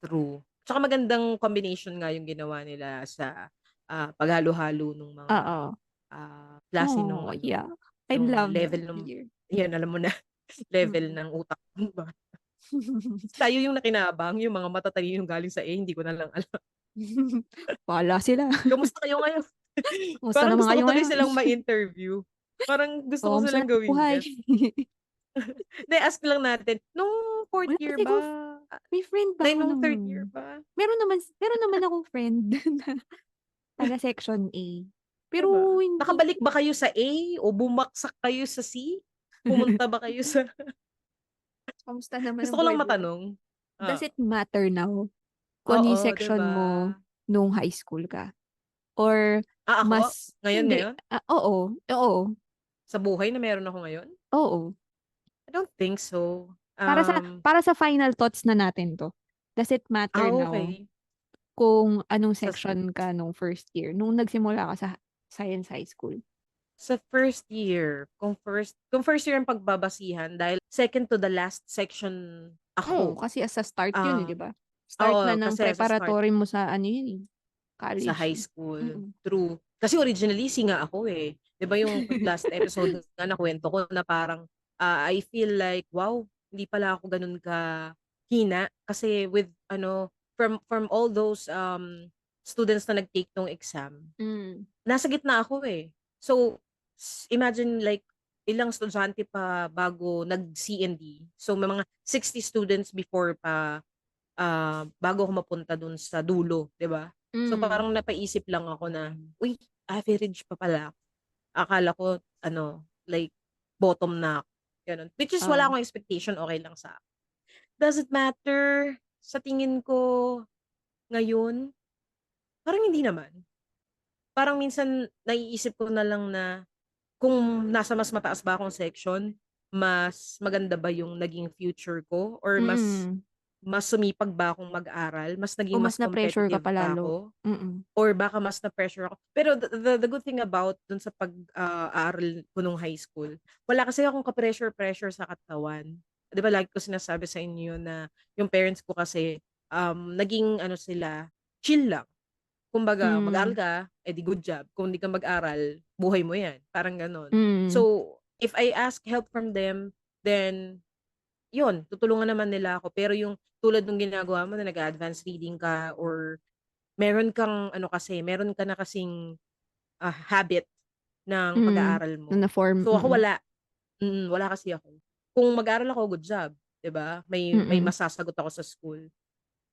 Speaker 2: True. Tsaka magandang combination nga yung ginawa nila sa, paghalo-halo nung mga,
Speaker 1: Oo.
Speaker 2: klase nung
Speaker 1: Oh,
Speaker 2: ano,
Speaker 1: yeah. I
Speaker 2: nung
Speaker 1: love
Speaker 2: level
Speaker 1: that
Speaker 2: nung
Speaker 1: year.
Speaker 2: 'yan alam mo na, level
Speaker 1: Mm.
Speaker 2: ng utak nung bata. Tayo yung nakinabang, yung mga matatalinong galing sa A hindi ko na lang alam.
Speaker 1: Bahala sila.
Speaker 2: Kamusta kayo ngayon?
Speaker 1: Kumusta
Speaker 2: Parang
Speaker 1: naman
Speaker 2: gusto ko
Speaker 1: kayo
Speaker 2: tuloy
Speaker 1: ngayon?
Speaker 2: silang ma-interview. Parang gusto ko
Speaker 1: Oo, kamusta
Speaker 2: silang
Speaker 1: na ang
Speaker 2: gawing
Speaker 1: buhay?
Speaker 2: guest. 'Di ask lang natin, nung fourth
Speaker 1: Wala
Speaker 2: year
Speaker 1: kasi
Speaker 2: ba,
Speaker 1: ako may friend ba
Speaker 2: ay
Speaker 1: ako
Speaker 2: nung
Speaker 1: ng
Speaker 2: third year ba,
Speaker 1: meron naman akong friend na taga Section A.
Speaker 2: 'di
Speaker 1: Pero
Speaker 2: ba?
Speaker 1: hindi
Speaker 2: Nakabalik ba kayo sa A o bumaksak kayo sa C? Pumunta ba kayo sa
Speaker 1: kamusta naman
Speaker 2: gusto
Speaker 1: ang
Speaker 2: ko lang
Speaker 1: buhay-buhay?
Speaker 2: matanong.
Speaker 1: Does
Speaker 2: Oo.
Speaker 1: it matter now kung ano yung
Speaker 2: Oo, 'di
Speaker 1: section
Speaker 2: ba?
Speaker 1: mo nung high school ka? Or
Speaker 2: Ako?
Speaker 1: mas
Speaker 2: Ngayon,
Speaker 1: hindi,
Speaker 2: ngayon?
Speaker 1: oo, oo,
Speaker 2: Sa buhay na meron ako ngayon?
Speaker 1: oo.
Speaker 2: I don't think so.
Speaker 1: Para sa final thoughts na natin 'to, does it matter now
Speaker 2: Okey.
Speaker 1: kung anong
Speaker 2: Sa
Speaker 1: section ka nung first year, nung nagsimula ka sa Science High School?
Speaker 2: sa first year, kung first year ang pagbabasihan dahil second to the last section
Speaker 1: Oo,
Speaker 2: ako,
Speaker 1: kasi sa start yun, eh, 'di
Speaker 2: um
Speaker 1: ba? Start na
Speaker 2: oo,
Speaker 1: ng
Speaker 2: kasi sa start
Speaker 1: preparatory mo sa ano yun, eh,
Speaker 2: sa
Speaker 1: college,
Speaker 2: high
Speaker 1: eh.
Speaker 2: school,
Speaker 1: Mm.
Speaker 2: true. Kasi originally singa ako, eh. 'Di ba yung last episode nga nakuwento ko na parang, I feel like, wow, hindi pala ako gano'n kahina kasi with ano, from all those, students na nag-take nung exam,
Speaker 1: Hmm,
Speaker 2: nasa gitna ako, eh. So, imagine like ilang estudyante pa bago nag-C&D. So, may mga 60 students before pa, bago ako mapunta dun sa dulo, 'di ba? So,
Speaker 1: hmm,
Speaker 2: parang napaisip lang ako na, "Uy, average pa pala." Akala ko ano, like bottom na ako, gano'n. Which is wala
Speaker 1: oo.
Speaker 2: akong expectation, okey lang sa does it matter? Sa tingin ko ngayon, parang hindi naman. Parang minsan naiisip ko na lang na kung nasa mas mataas ba akong section, mas maganda ba yung naging future ko or mas
Speaker 1: Mm.
Speaker 2: mas sumipag ba akong mag-aral, mas
Speaker 1: O
Speaker 2: naging
Speaker 1: mas
Speaker 2: mas
Speaker 1: na-pressure ka
Speaker 2: competitive
Speaker 1: pa
Speaker 2: ba
Speaker 1: lalo.
Speaker 2: ako,
Speaker 1: Mm.
Speaker 2: or baka mas na-pressure ako. Pero the good thing about dun sa aaral ko nung high school, wala kasi akong ka-pressure-pressure sa katawan. 'Di ba lagi ko sinasabi sa inyo na yung parents ko kasi, naging ano sila, chill lang. Kumbaga mag-aral
Speaker 1: Hmm,
Speaker 2: ka, eh, di good job, kung di ka mag-aral, buhay mo 'yan, parang gano'n.
Speaker 1: mm,
Speaker 2: So, if I ask help from them, then 'yun, tutulungan naman nila ako. Pero yung tulad nung ginagawa mo na nag-a-advance reading ka or meron kang ano kasi, meron ka na kasing, habit ng
Speaker 1: mm.
Speaker 2: pag-aaral
Speaker 1: Na
Speaker 2: mo.
Speaker 1: na-form,
Speaker 2: So, ako
Speaker 1: mm,
Speaker 2: wala, wala kasi ako. Kung mag-aaral ako, good job, 'di ba? May
Speaker 1: mm,
Speaker 2: masasagot ako sa school.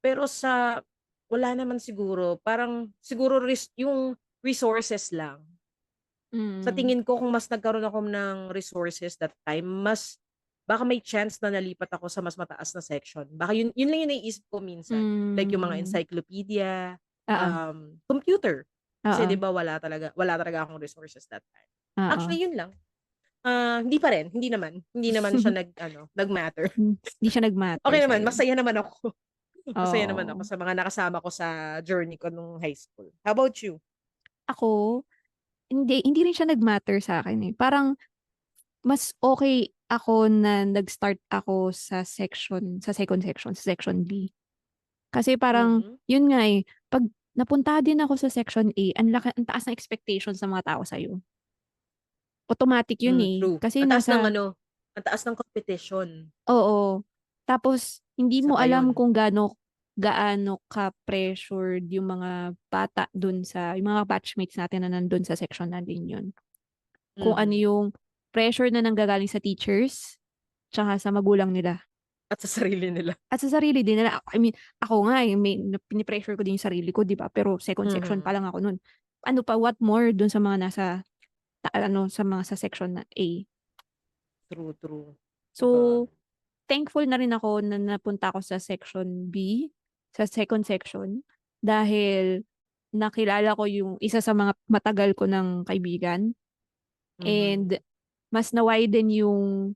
Speaker 2: Pero sa wala naman siguro, parang siguro yung resources lang. Sa
Speaker 1: mm,
Speaker 2: tingin ko kung mas nagkaroon ako ng resources that time, mas baka may chance na nalipat ako sa mas mataas na section. Baka yun lang yung naiisip ko minsan, like yung mga
Speaker 1: hmm,
Speaker 2: encyclopedia,
Speaker 1: oo,
Speaker 2: computer. Kasi 'di
Speaker 1: oo,
Speaker 2: ba wala talaga akong resources that time.
Speaker 1: oo.
Speaker 2: Actually yun lang, Hindi pa rin, hindi naman siya nag-ano, nag-matter.
Speaker 1: Hindi siya nag-matter
Speaker 2: Okey naman,
Speaker 1: sa'yo.
Speaker 2: masaya naman ako. Masaya naman ako
Speaker 1: Oo.
Speaker 2: sa mga nakasama ko sa journey ko nung high school. How about you?
Speaker 1: Ako, hindi rin siya nag-matter sa'kin, eh. Parang mas okey ako na nag-start ako sa second section, sa section B. Kasi parang
Speaker 2: Mm.
Speaker 1: yun nga, eh, 'pag napunta din ako sa section A, ang taas ng expectations ng mga tao sa'yo. Automatic yun, eh,
Speaker 2: True.
Speaker 1: kasi
Speaker 2: Ang taas ng competition,
Speaker 1: oo. Tapos hindi
Speaker 2: isa
Speaker 1: mo
Speaker 2: pa
Speaker 1: alam
Speaker 2: yun.
Speaker 1: kung gaano ka-pressured yung mga bata yung mga batchmates natin na nandun sa section na din yun. Kung ano
Speaker 2: Mhm.
Speaker 1: yung pressure na nanggagaling sa teachers, tsaka sa magulang nila.
Speaker 2: At sa sarili nila.
Speaker 1: At sa sarili din nila. I mean, ako nga, eh, pini-pressure ko din yung sarili ko, 'di ba? Pero second section pa
Speaker 2: Mhm.
Speaker 1: lang ako nun. Ano pa, what more dun sa mga sa mga sa section na A.
Speaker 2: True, true. 'Di ba?
Speaker 1: So, thankful na rin ako na napunta ako sa section B, sa second section, dahil nakilala ko yung isa sa mga matagal ko ng kaibigan,
Speaker 2: Mhm.
Speaker 1: and mas na-widen yung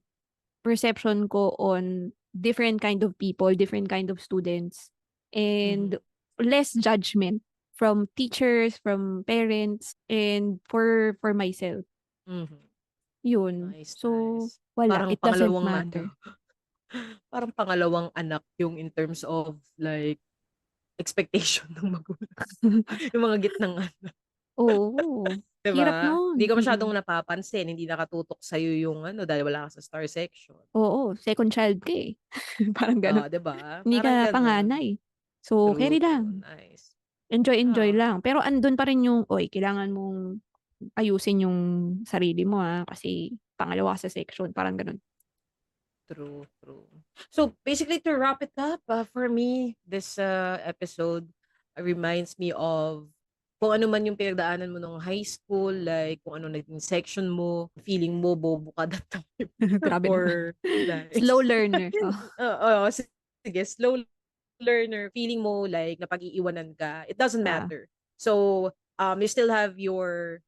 Speaker 1: perception ko on different kind of people, different kind of students, and
Speaker 2: Mhm.
Speaker 1: less judgment from teachers, from parents, and for myself.
Speaker 2: Mhm.
Speaker 1: Yun.
Speaker 2: Nice,
Speaker 1: So,
Speaker 2: nice.
Speaker 1: wala,
Speaker 2: Parang
Speaker 1: it doesn't
Speaker 2: pangalawang ano,
Speaker 1: matter.
Speaker 2: parang pangalawang anak yung in terms of like expectation ng magulang. Yung mga gitnang ano,
Speaker 1: Oo.
Speaker 2: 'di
Speaker 1: Hirap
Speaker 2: ba? Hindi
Speaker 1: nun,
Speaker 2: ka masyadong napapansin, hindi nakatutok sa'yo yung ano dahil wala ka sa star section.
Speaker 1: Oo, second child ka, eh. Parang gano'n.
Speaker 2: 'Di ba?
Speaker 1: Hindi
Speaker 2: Parang
Speaker 1: ka
Speaker 2: gano'n.
Speaker 1: panganay. So,
Speaker 2: True,
Speaker 1: carry
Speaker 2: true,
Speaker 1: lang.
Speaker 2: nice.
Speaker 1: Enjoy
Speaker 2: Oo,
Speaker 1: lang. Pero andun pa rin yung, "Uy, kailangan mong ayusin yung sarili mo, kasi pangalawa ka sa section." Parang gano'n.
Speaker 2: true, true. So, basically to wrap it up, for me, this, episode reminds me of kung ano man yung pinagdaanan mo nung high school, like kung ano naging section mo, feeling mo bobo ka that time
Speaker 1: Grabe naman.
Speaker 2: or
Speaker 1: Slow
Speaker 2: nice.
Speaker 1: learner, oh.
Speaker 2: Oo, sige, slow learner, feeling mo like napag-iiwanan ka, it doesn't
Speaker 1: Ah,
Speaker 2: matter. So, you still have your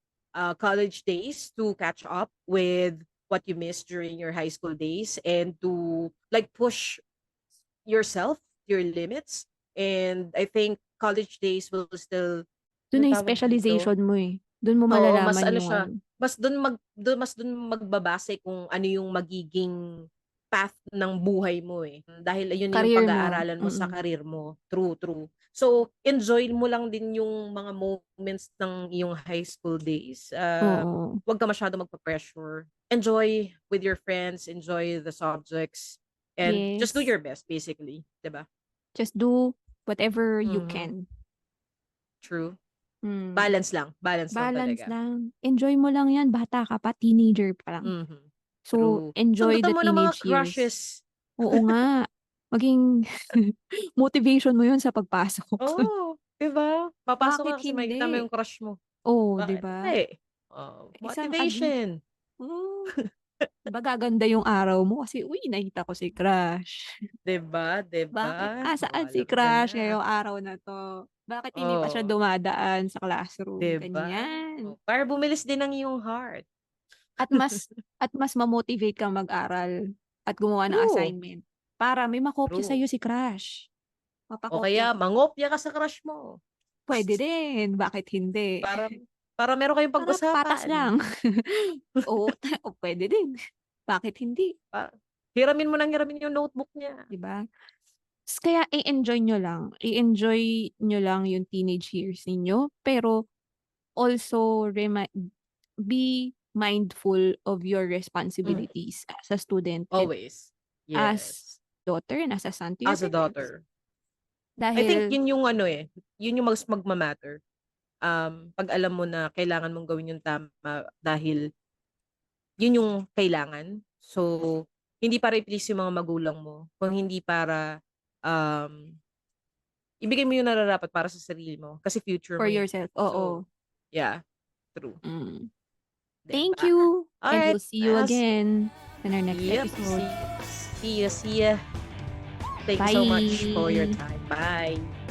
Speaker 2: college days to catch up with what you missed during your high school days and to like push yourself, your limits. And I think college days will still,
Speaker 1: dun
Speaker 2: ano
Speaker 1: na yung
Speaker 2: tawag dito?
Speaker 1: specialization mo, eh. Dun mo
Speaker 2: Oo, mas
Speaker 1: malalaman
Speaker 2: ano
Speaker 1: yung
Speaker 2: siya,
Speaker 1: ano,
Speaker 2: mas dun magbabase kung ano yung magiging path ng buhay mo, eh. Dahil ayun yung
Speaker 1: career mo.
Speaker 2: pag-aaralan mo sa career mo. True, true. So, enjoy mo lang din yung mga moments ng iyong high school days.
Speaker 1: Oo.
Speaker 2: 'Wag ka masyadong magpa-pressure. Enjoy with your friends, enjoy the subjects, and just do
Speaker 1: Yes.
Speaker 2: your best basically, 'di ba?
Speaker 1: Just do whatever you
Speaker 2: Mhm,
Speaker 1: can.
Speaker 2: true.
Speaker 1: Hmm.
Speaker 2: Balance lang
Speaker 1: Balance
Speaker 2: talaga.
Speaker 1: lang. Enjoy mo lang 'yan, bata ka pa, teenager pa lang.
Speaker 2: Mhm,
Speaker 1: So,
Speaker 2: true.
Speaker 1: enjoy
Speaker 2: Sundutan
Speaker 1: the
Speaker 2: mo ng mga
Speaker 1: teenage years.
Speaker 2: crushes.
Speaker 1: Oo nga. Maging motivation mo 'yun sa pagpasok.
Speaker 2: Oo, 'di ba? Papasok ka
Speaker 1: Bakit
Speaker 2: kasi makikita mo
Speaker 1: hindi?
Speaker 2: yung crush mo.
Speaker 1: Oh, 'di
Speaker 2: Bakit
Speaker 1: ba?
Speaker 2: hindi? Oh,
Speaker 1: Isang admi
Speaker 2: motivation.
Speaker 1: hmm, 'di ba gaganda yung araw mo kasi, "Uy, nakita ko si crush."
Speaker 2: 'Di ba, 'di ba?
Speaker 1: Bakit, saan si
Speaker 2: Walang
Speaker 1: crush
Speaker 2: ganap.
Speaker 1: ngayong araw na 'to? Bakit hindi pa siya
Speaker 2: Oh,
Speaker 1: dumadaan sa
Speaker 2: 'di
Speaker 1: classroom?
Speaker 2: ba?
Speaker 1: Ganyan.
Speaker 2: Oh, para bumilis din ang iyong heart.
Speaker 1: At mas ma-motivate kang mag-aral at gumawa ng
Speaker 2: True,
Speaker 1: assignment para may makopya
Speaker 2: true.
Speaker 1: sa'yo si crush.
Speaker 2: O kaya
Speaker 1: Mapakopya ka.
Speaker 2: mangopya ka sa crush mo.
Speaker 1: Puwede din, bakit hindi?
Speaker 2: Para para meron kayong
Speaker 1: Para patas
Speaker 2: pag-usapan.
Speaker 1: lang. Oo, o puwede din, bakit hindi,
Speaker 2: Hiramin mo ng hiramin yung notebook niya.
Speaker 1: 'di ba? Kaya i-enjoy niyo lang yung teenage years ninyo, pero also be mindful of your
Speaker 2: Mhm,
Speaker 1: responsibilities as a student and
Speaker 2: always.
Speaker 1: as
Speaker 2: Yes.
Speaker 1: daughter and as a son to your
Speaker 2: As a
Speaker 1: parents.
Speaker 2: daughter. I think
Speaker 1: Dahil
Speaker 2: yun yung ano, eh, yun yung mas magma-matter. 'Pag alam mo na kailangan mong gawin yung tama dahil yun yung kailangan. So, hindi para i-please yung mga magulang mo, kung hindi para, um, ibigay mo yung nararapat para sa sarili mo kasi future
Speaker 1: for
Speaker 2: mo yun, eh.
Speaker 1: yourself,
Speaker 2: So,
Speaker 1: oo.
Speaker 2: yeah, true,
Speaker 1: Hmm.
Speaker 2: 'di
Speaker 1: Thank
Speaker 2: ba?
Speaker 1: you, and
Speaker 2: Alright,
Speaker 1: we'll see you again in our next
Speaker 2: yep,
Speaker 1: episode.
Speaker 2: see ya. Thank you so much for your
Speaker 1: Bye.
Speaker 2: time. Bye.